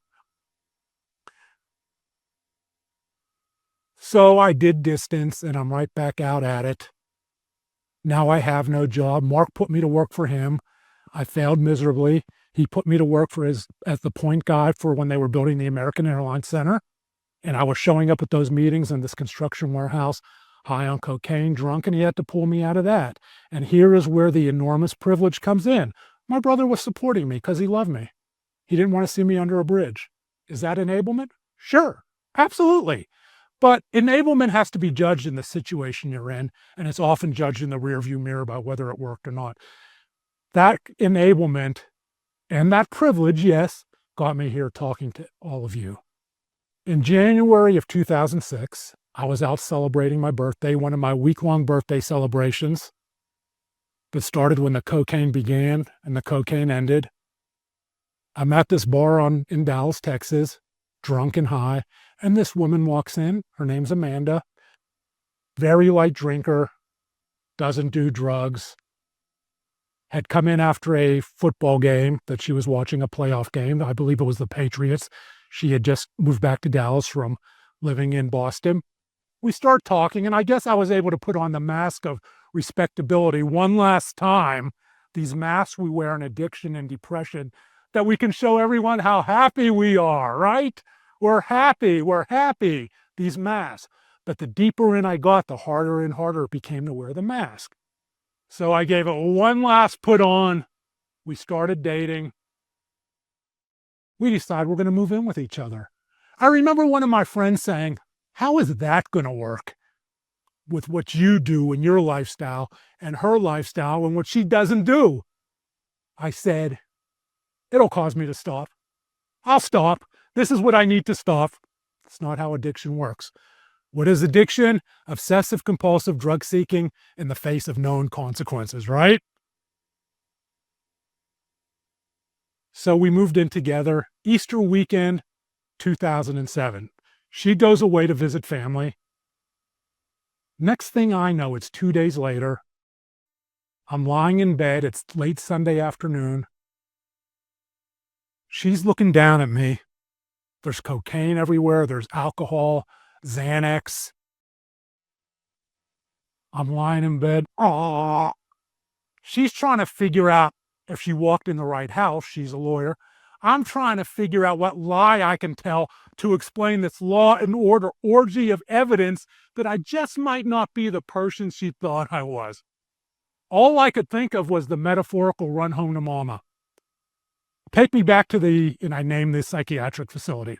So I did distance and I'm right back out at it. Now I have no job. Mark put me to work for him. I failed miserably. He put me to work as the point guy for when they were building the American Airlines Center. And I was showing up at those meetings in this construction warehouse, high on cocaine, drunk, and he had to pull me out of that. And here is where the enormous privilege comes in. My brother was supporting me because he loved me. He didn't want to see me under a bridge. Is that enablement? Sure, absolutely. But enablement has to be judged in the situation you're in, and it's often judged in the rearview mirror about whether it worked or not. That enablement and that privilege, yes, got me here talking to all of you. In January of 2006, I was out celebrating my birthday, one of my week-long birthday celebrations that started when the cocaine began and the cocaine ended. I'm at this bar in Dallas, Texas, drunk and high, and this woman walks in. Her name's Amanda. Very light drinker, doesn't do drugs. Had come in after a football game that she was watching, a playoff game. I believe it was the Patriots. She had just moved back to Dallas from living in Boston. We start talking, and I guess I was able to put on the mask of respectability one last time, these masks we wear in addiction and depression, that we can show everyone how happy we are, right? We're happy, these masks. But the deeper in I got, the harder and harder it became to wear the mask. So I gave it one last put on. We started dating. We decided we're going to move in with each other. I remember one of my friends saying, "How is that going to work with what you do in your lifestyle and her lifestyle and what she doesn't do?" I said, "It'll cause me to stop. I'll stop. This is what I need to stop." It's not how addiction works. What is addiction? Obsessive compulsive drug seeking in the face of known consequences, right? So we moved in together Easter weekend, 2007. She goes away to visit family. Next thing I know, it's 2 days later. I'm lying in bed. It's late Sunday afternoon. She's looking down at me. There's cocaine everywhere. There's alcohol, Xanax. I'm lying in bed. Aww. She's trying to figure out if she walked in the right house. She's a lawyer. I'm trying to figure out what lie I can tell to explain this law and order orgy of evidence that I just might not be the person she thought I was. All I could think of was the metaphorical run home to mama. Take me back to and I named this psychiatric facility.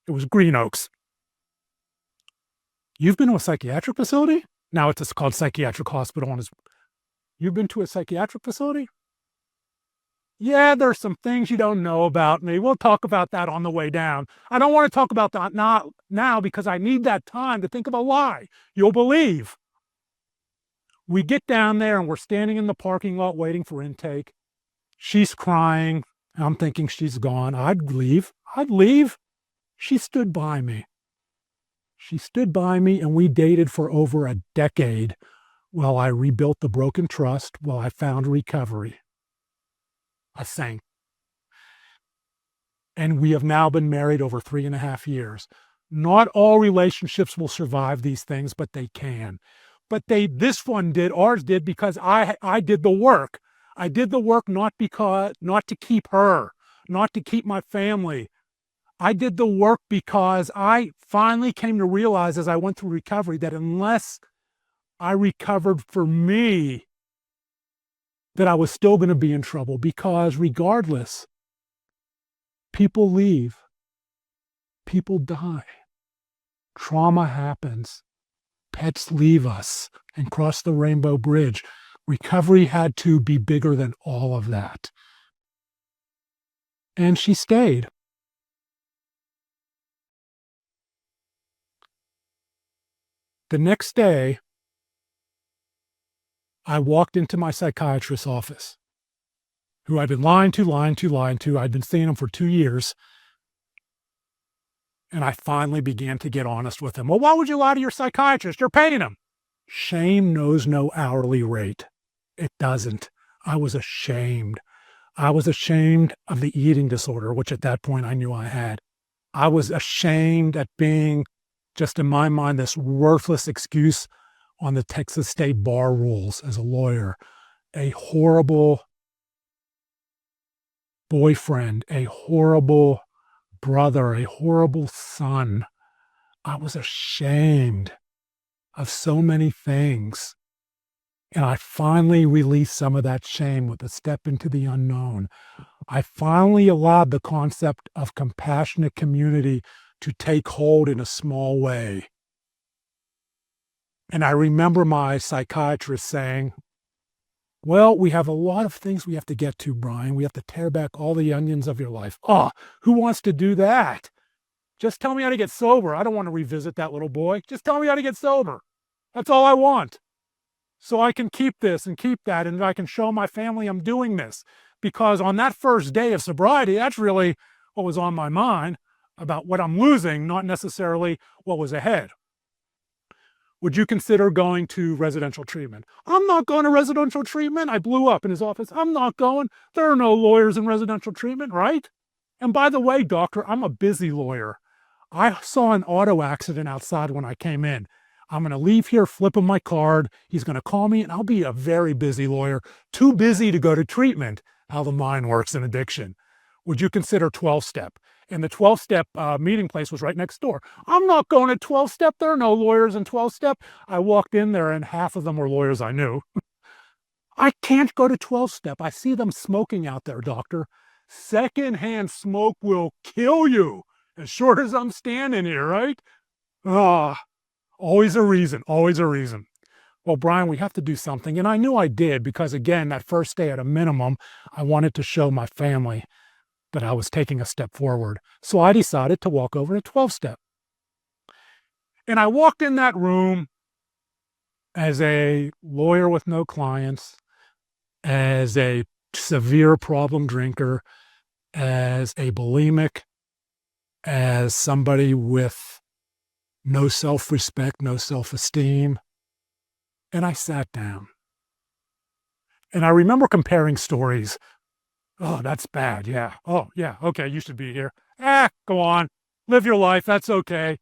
It was Green Oaks. You've been to a psychiatric facility? Now it's called psychiatric hospital. You've been to a psychiatric facility? Yeah, there's some things you don't know about me. We'll talk about that on the way down. I don't want to talk about that now because I need that time to think of a lie you'll believe. We get down there and we're standing in the parking lot waiting for intake. She's crying. I'm thinking she's gone. I'd leave. She stood by me. And we dated for over a decade while I rebuilt the broken trust, while I found recovery. I sang. And we have now been married over 3.5 years. Not all relationships will survive these things, but they can. But ours did because I did the work. I did the work not to keep her, not to keep my family. I did the work because I finally came to realize as I went through recovery that unless I recovered for me, that I was still going to be in trouble, because regardless, people leave, people die, trauma happens, pets leave us and cross the rainbow bridge. Recovery had to be bigger than all of that. And she stayed. The next day, I walked into my psychiatrist's office, who I'd been lying to. I'd been seeing him for 2 years. And I finally began to get honest with him. Well, why would you lie to your psychiatrist? You're paying him. Shame knows no hourly rate. It doesn't. I was ashamed. I was ashamed of the eating disorder, which at that point I knew I had. I was ashamed at being, just in my mind, this worthless excuse on the Texas State bar rules as a lawyer, a horrible boyfriend, a horrible brother, a horrible son. I was ashamed of so many things. And I finally released some of that shame with a step into the unknown. I finally allowed the concept of compassionate community to take hold in a small way. And I remember my psychiatrist saying, well, we have a lot of things we have to get to, Brian. We have to tear back all the onions of your life. Oh, who wants to do that? Just tell me how to get sober. I don't want to revisit that little boy. Just tell me how to get sober. That's all I want. So I can keep this and keep that, and I can show my family I'm doing this. Because on that first day of sobriety, that's really what was on my mind, about what I'm losing, not necessarily what was ahead. Would you consider going to residential treatment? I'm not going to residential treatment. I blew up in his office. I'm not going. There are no lawyers in residential treatment, right? And by the way, doctor, I'm a busy lawyer. I saw an auto accident outside when I came in. I'm going to leave here, flip him my card. He's going to call me, and I'll be a very busy lawyer, too busy to go to treatment. How the mind works in addiction. Would you consider 12-step? And the 12-step meeting place was right next door. I'm not going to 12-step. There are no lawyers in 12-step. I walked in there, and half of them were lawyers I knew. I can't go to 12-step. I see them smoking out there, doctor. Secondhand smoke will kill you. As short as I'm standing here, right? Ah, always a reason, always a reason. Well, Brian, we have to do something. And I knew I did because, again, that first day at a minimum, I wanted to show my family that I was taking a step forward. So I decided to walk over to 12-step. And I walked in that room as a lawyer with no clients, as a severe problem drinker, as a bulimic, as somebody with no self-respect, no self-esteem. And I sat down. And I remember comparing stories. Oh, that's bad. Yeah. Oh, yeah. Okay, you should be here. Go on. Live your life. That's okay.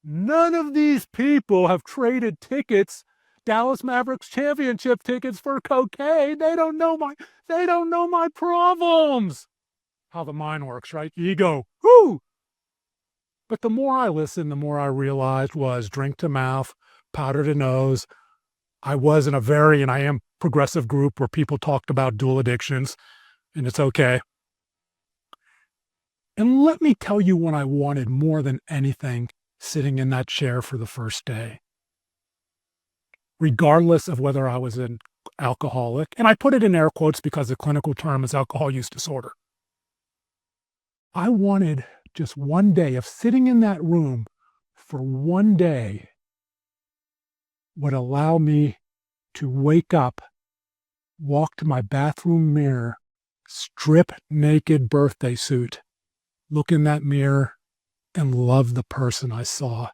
None of these people have traded tickets, Dallas Mavericks championship tickets, for cocaine. They don't know my problems. How the mind works, right? Ego. Whoo! But the more I listened, the more I realized was drink to mouth, powder to nose. I was in a very, and I am, progressive group where people talked about dual addictions, and it's okay. And let me tell you what I wanted more than anything sitting in that chair for the first day. Regardless of whether I was an alcoholic, and I put it in air quotes because the clinical term is alcohol use disorder. I wanted just one day of sitting in that room for one day would allow me to wake up, walk to my bathroom mirror, strip naked birthday suit, look in that mirror, and love the person I saw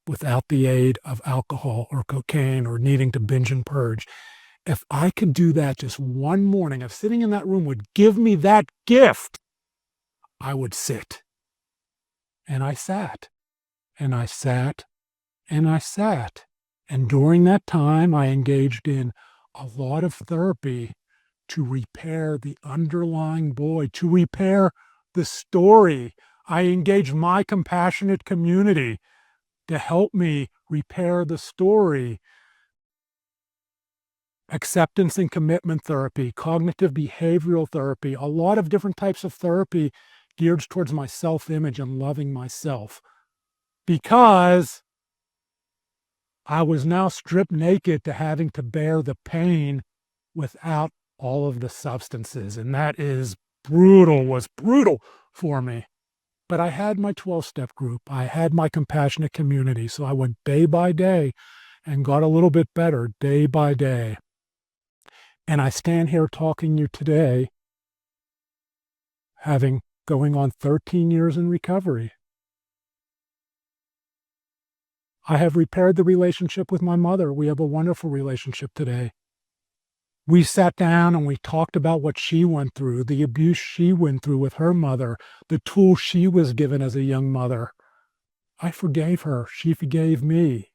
without the aid of alcohol or cocaine or needing to binge and purge. If I could do that just one morning, if sitting in that room would give me that gift, I would sit. And I sat, and I sat, and I sat. And during that time, I engaged in a lot of therapy to repair the underlying void, to repair the story. I engaged my compassionate community to help me repair the story. Acceptance and commitment therapy, cognitive behavioral therapy, a lot of different types of therapy geared towards my self-image and loving myself. Because I was now stripped naked to having to bear the pain without all of the substances. And that is brutal, was brutal for me. But I had my 12-step group. I had my compassionate community. So I went day by day and got a little bit better day by day. And I stand here talking to you today, going on 13 years in recovery. I have repaired the relationship with my mother. We have a wonderful relationship today. We sat down and we talked about what she went through, the abuse she went through with her mother, the tools she was given as a young mother. I forgave her. She forgave me.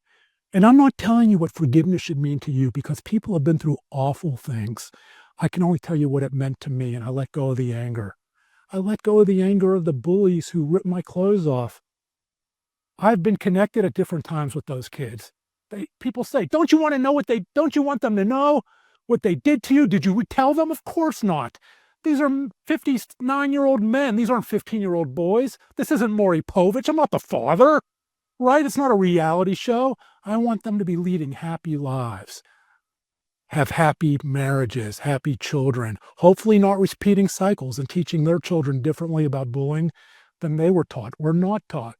And I'm not telling you what forgiveness should mean to you because people have been through awful things. I can only tell you what it meant to me, and I let go of the anger. I let go of the anger of the bullies who ripped my clothes off. I've been connected at different times with those kids. People say, don't you want them to know what they did to you? Did you tell them? Of course not. These are 59-year-old men. These aren't 15-year-old boys. This isn't Maury Povich. I'm not the father, right? It's not a reality show. I want them to be leading happy lives, have happy marriages, happy children, hopefully not repeating cycles and teaching their children differently about bullying than they were taught or not taught.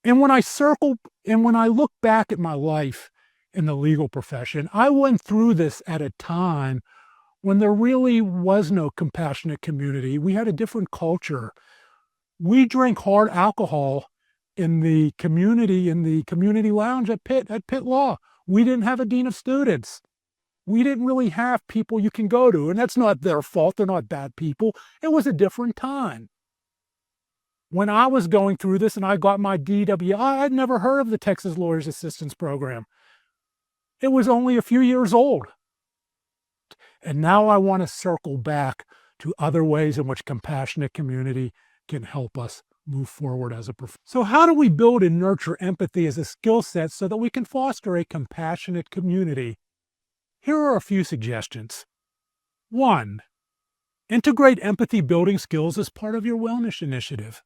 And when I look back at my life in the legal profession, I went through this at a time when there really was no compassionate community. We had a different culture. We drank hard alcohol in the community lounge at Pitt Law. We didn't have a dean of students. We didn't really have people you can go to, and that's not their fault. They're not bad people. It was a different time. When I was going through this and I got my DWI, I'd never heard of the Texas Lawyers Assistance Program. It was only a few years old. And now I want to circle back to other ways in which compassionate community can help us move forward as a profession. So how do we build and nurture empathy as a skill set so that we can foster a compassionate community? Here are a few suggestions. 1, integrate empathy building skills as part of your wellness initiative.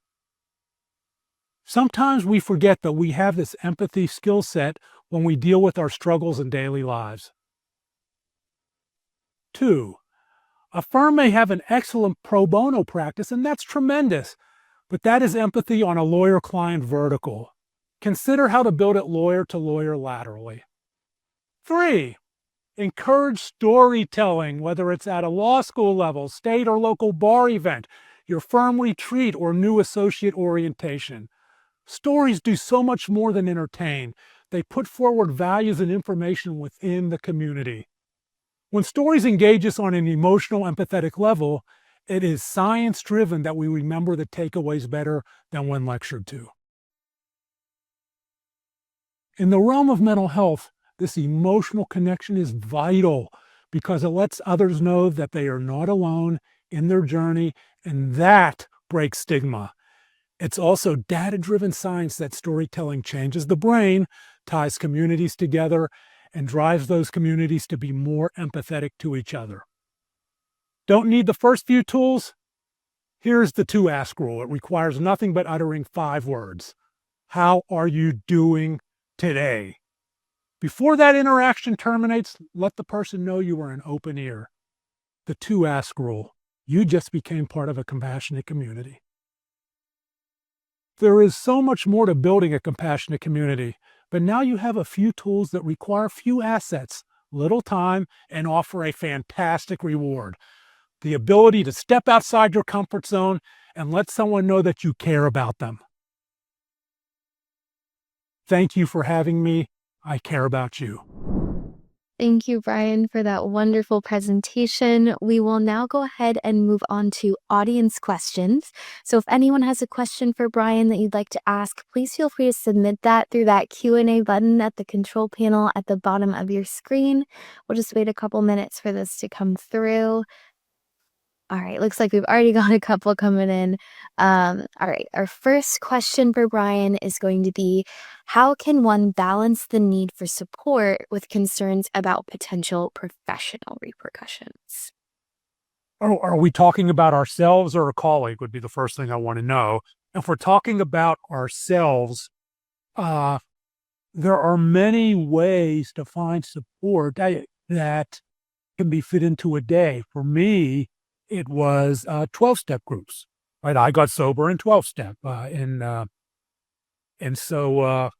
Sometimes we forget that we have this empathy skill set when we deal with our struggles in daily lives. 2, a firm may have an excellent pro bono practice, and that's tremendous, but that is empathy on a lawyer-client vertical. Consider how to build it lawyer to lawyer laterally. 3, encourage storytelling, whether it's at a law school level, state or local bar event, your firm retreat, or new associate orientation. Stories do so much more than entertain. They put forward values and information within the community. When stories engage us on an emotional, empathetic level, it is science-driven that we remember the takeaways better than when lectured to. In the realm of mental health, this emotional connection is vital because it lets others know that they are not alone in their journey, and that breaks stigma. It's also data-driven science that storytelling changes the brain, ties communities together, and drives those communities to be more empathetic to each other. Don't need the first few tools? Here's the 2-ask rule. It requires nothing but uttering 5 words. How are you doing today? Before that interaction terminates, let the person know you are an open ear. The 2-ask rule. You just became part of a compassionate community. There is so much more to building a compassionate community, but now you have a few tools that require few assets, little time, and offer a fantastic reward. The ability to step outside your comfort zone and let someone know that you care about them. Thank you for having me. I care about you. Thank you, Brian, for that wonderful presentation. We will now go ahead and move on to audience questions. So if anyone has a question for Brian that you'd like to ask, please feel free to submit that through that Q&A button at the control panel at the bottom of your screen. We'll just wait a couple minutes for this to come through. All right, looks like we've already got a couple coming in. All right, our first question for Brian is going to be, how can one balance the need for support with concerns about potential professional repercussions? Are we talking about ourselves or a colleague would be the first thing I want to know. If we're talking about ourselves, there are many ways to find support that can be fit into a day. For me, it was 12-step groups, right? I got sober in 12-step, and so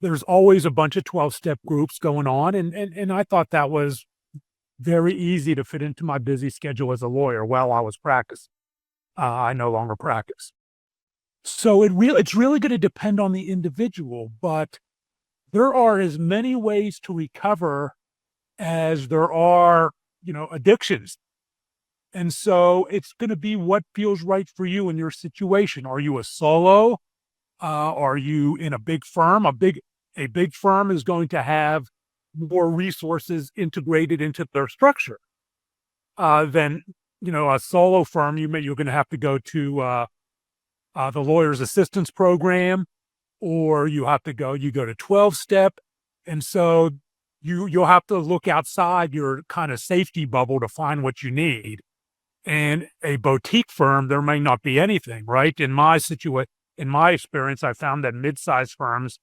there's always a bunch of 12-step groups going on, and I thought that was very easy to fit into my busy schedule as a lawyer while I was practicing. I no longer practice. So it's really going to depend on the individual, but there are as many ways to recover as there are, addictions. And so it's going to be what feels right for you in your situation. Are you a solo? Are you in a big firm? A big firm is going to have more resources integrated into their structure than a solo firm. You're going to have to go to the lawyer's assistance program, or you go to 12-step, and so you'll have to look outside your kind of safety bubble to find what you need. And a boutique firm, there may not be anything, right? In my experience, I found that mid-sized firms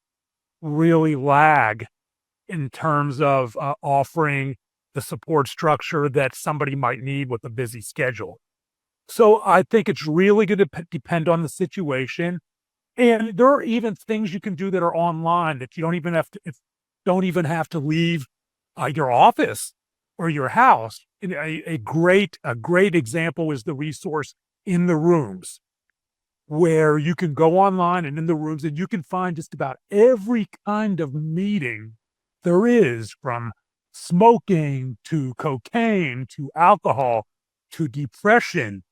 really lag in terms of offering the support structure that somebody might need with a busy schedule. So I think it's really going to depend on the situation. And there are even things you can do that are online that you don't even have to leave your office or your house. A great example is the resource In the Rooms, where you can go online and in the rooms and you can find just about every kind of meeting there is, from smoking to cocaine to alcohol to depression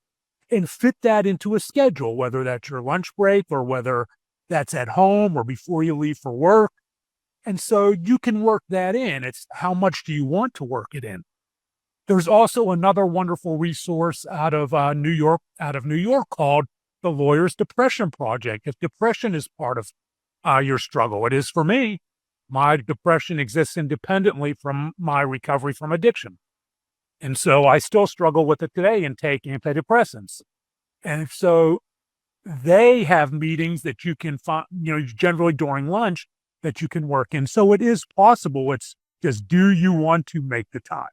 and fit that into a schedule, whether that's your lunch break or whether that's at home or before you leave for work. And so you can work that in. It's how much do you want to work it in? There's also another wonderful resource New York, called the Lawyer's Depression Project. If depression is part of your struggle, it is for me. My depression exists independently from my recovery from addiction. And so I still struggle with it today and take antidepressants. And so they have meetings that you can find, generally during lunch, that you can work in. So it is possible. It's just, do you want to make the time?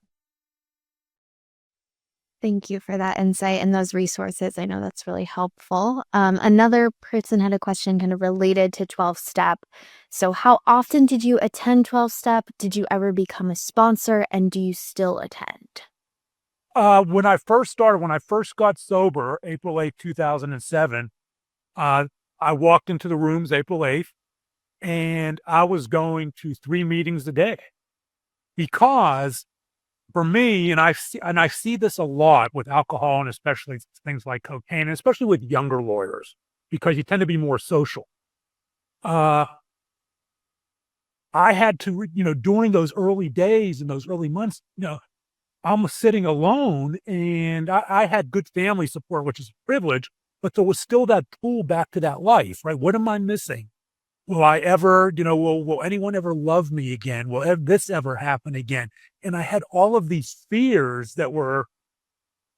Thank you for that insight and those resources. I know that's really helpful. Another person had a question kind of related to 12-step. So how often did you attend 12-step? Did you ever become a sponsor? And do you still attend? When I first got sober, April 8th, 2007, I walked into the rooms April 8th, and I was going to 3 meetings a day because for me, and I see this a lot with alcohol and especially things like cocaine, and especially with younger lawyers, because you tend to be more social. I had to, during those early days and those early months, I'm sitting alone, and I had good family support, which is a privilege, but there was still that pull back to that life, right? What am I missing? Will I ever, will anyone ever love me again? Will this ever happen again? And I had all of these fears that were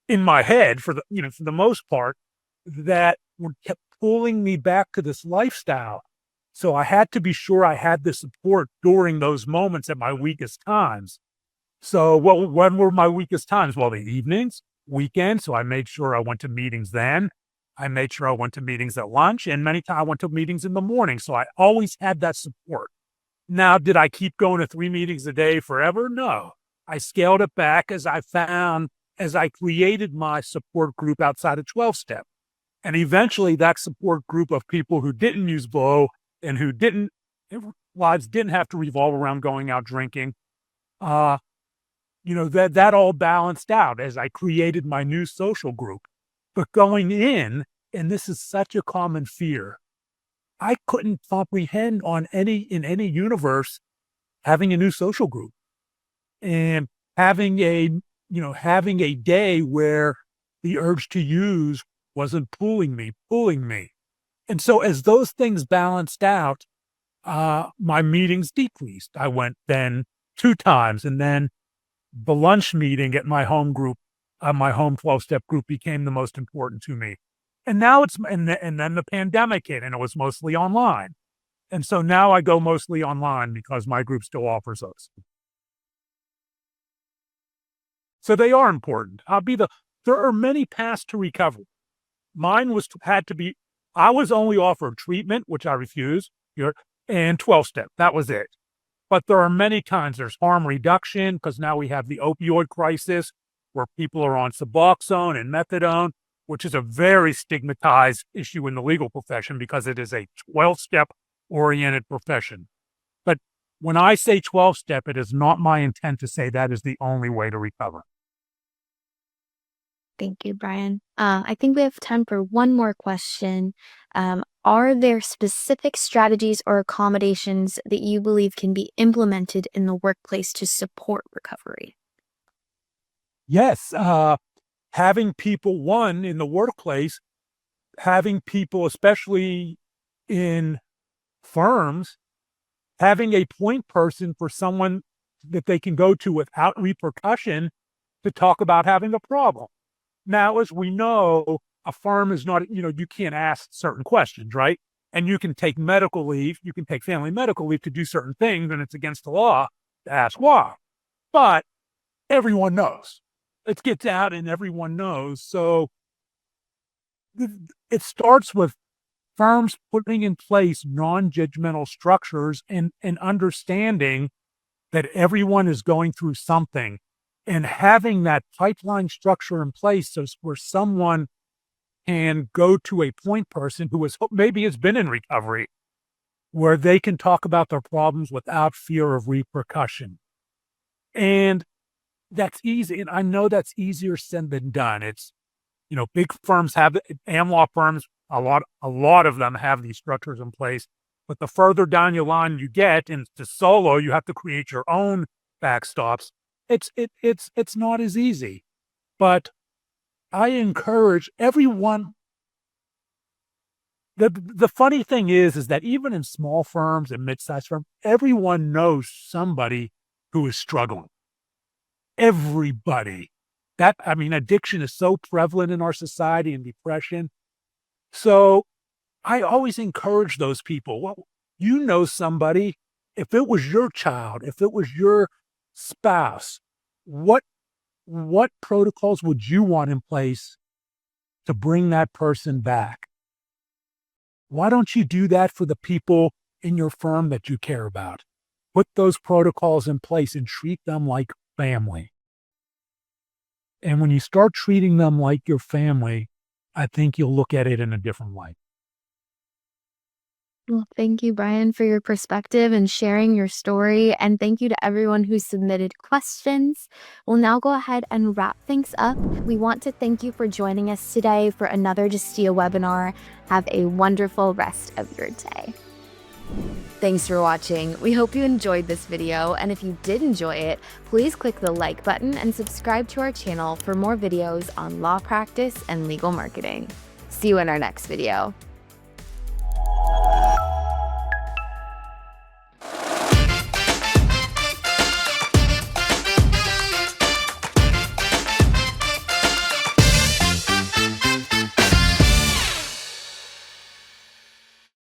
in my head for the most part, that kept pulling me back to this lifestyle. So I had to be sure I had the support during those moments at my weakest times. So when were my weakest times? Well, the evenings, weekends. So I made sure I went to meetings then. I made sure I went to meetings at lunch, and many times I went to meetings in the morning. So I always had that support. Now, did I keep going to 3 meetings a day forever? No. I scaled it back as I created my support group outside of 12-step. And eventually that support group of people who didn't use blow and their lives didn't have to revolve around going out drinking, that all balanced out as I created my new social group. But going in, and this is such a common fear, I couldn't comprehend in any universe having a new social group and having a day where the urge to use wasn't pulling me. And so as those things balanced out, my meetings decreased. I went then 2 times, and then the lunch meeting at my home group, my home 12-step group, became the most important to me. And now and then the pandemic hit, and it was mostly online. And so now I go mostly online because my group still offers those. So they are important. There are many paths to recovery. Mine I was only offered treatment, which I refused, and 12-step. That was it. But there are many kinds. There's harm reduction, because now we have the opioid crisis where people are on Suboxone and methadone, which is a very stigmatized issue in the legal profession because it is a 12-step oriented profession. But when I say 12-step, it is not my intent to say that is the only way to recover. Thank you, Brian. I think we have time for one more question. Are there specific strategies or accommodations that you believe can be implemented in the workplace to support recovery? Yes. Having people, in the workplace, having people, especially in firms, having a point person for someone that they can go to without repercussion to talk about having a problem. Now, as we know, a firm is not, you can't ask certain questions, right? And you can take medical leave, you can take family medical leave to do certain things, and it's against the law to ask why. But everyone knows. It gets out and everyone knows. So it starts with firms putting in place non-judgmental structures and understanding that everyone is going through something, and having that pipeline structure in place so where someone can go to a point person who maybe has been in recovery, where they can talk about their problems without fear of repercussion. And that's easy. And I know that's easier said than done. Big firms have, am law firms, a lot of them have these structures in place. But the further down your line you get into solo, you have to create your own backstops. It's not as easy. But I encourage everyone. The funny thing is that even in small firms and mid-sized firms, everyone knows somebody who is struggling. Everybody. Addiction is so prevalent in our society, and depression. So I always encourage those people. Well, you know somebody. If it was your child, if it was your spouse, what protocols would you want in place to bring that person back? Why don't you do that for the people in your firm that you care about? Put those protocols in place and treat them like family. And when you start treating them like your family, I think you'll look at it in a different light. Well, thank you, Brian, for your perspective and sharing your story. And thank you to everyone who submitted questions. We'll now go ahead and wrap things up. We want to thank you for joining us today for another Justia webinar. Have a wonderful rest of your day. Thanks for watching. We hope you enjoyed this video. And if you did enjoy it, please click the like button and subscribe to our channel for more videos on law practice and legal marketing. See you in our next video.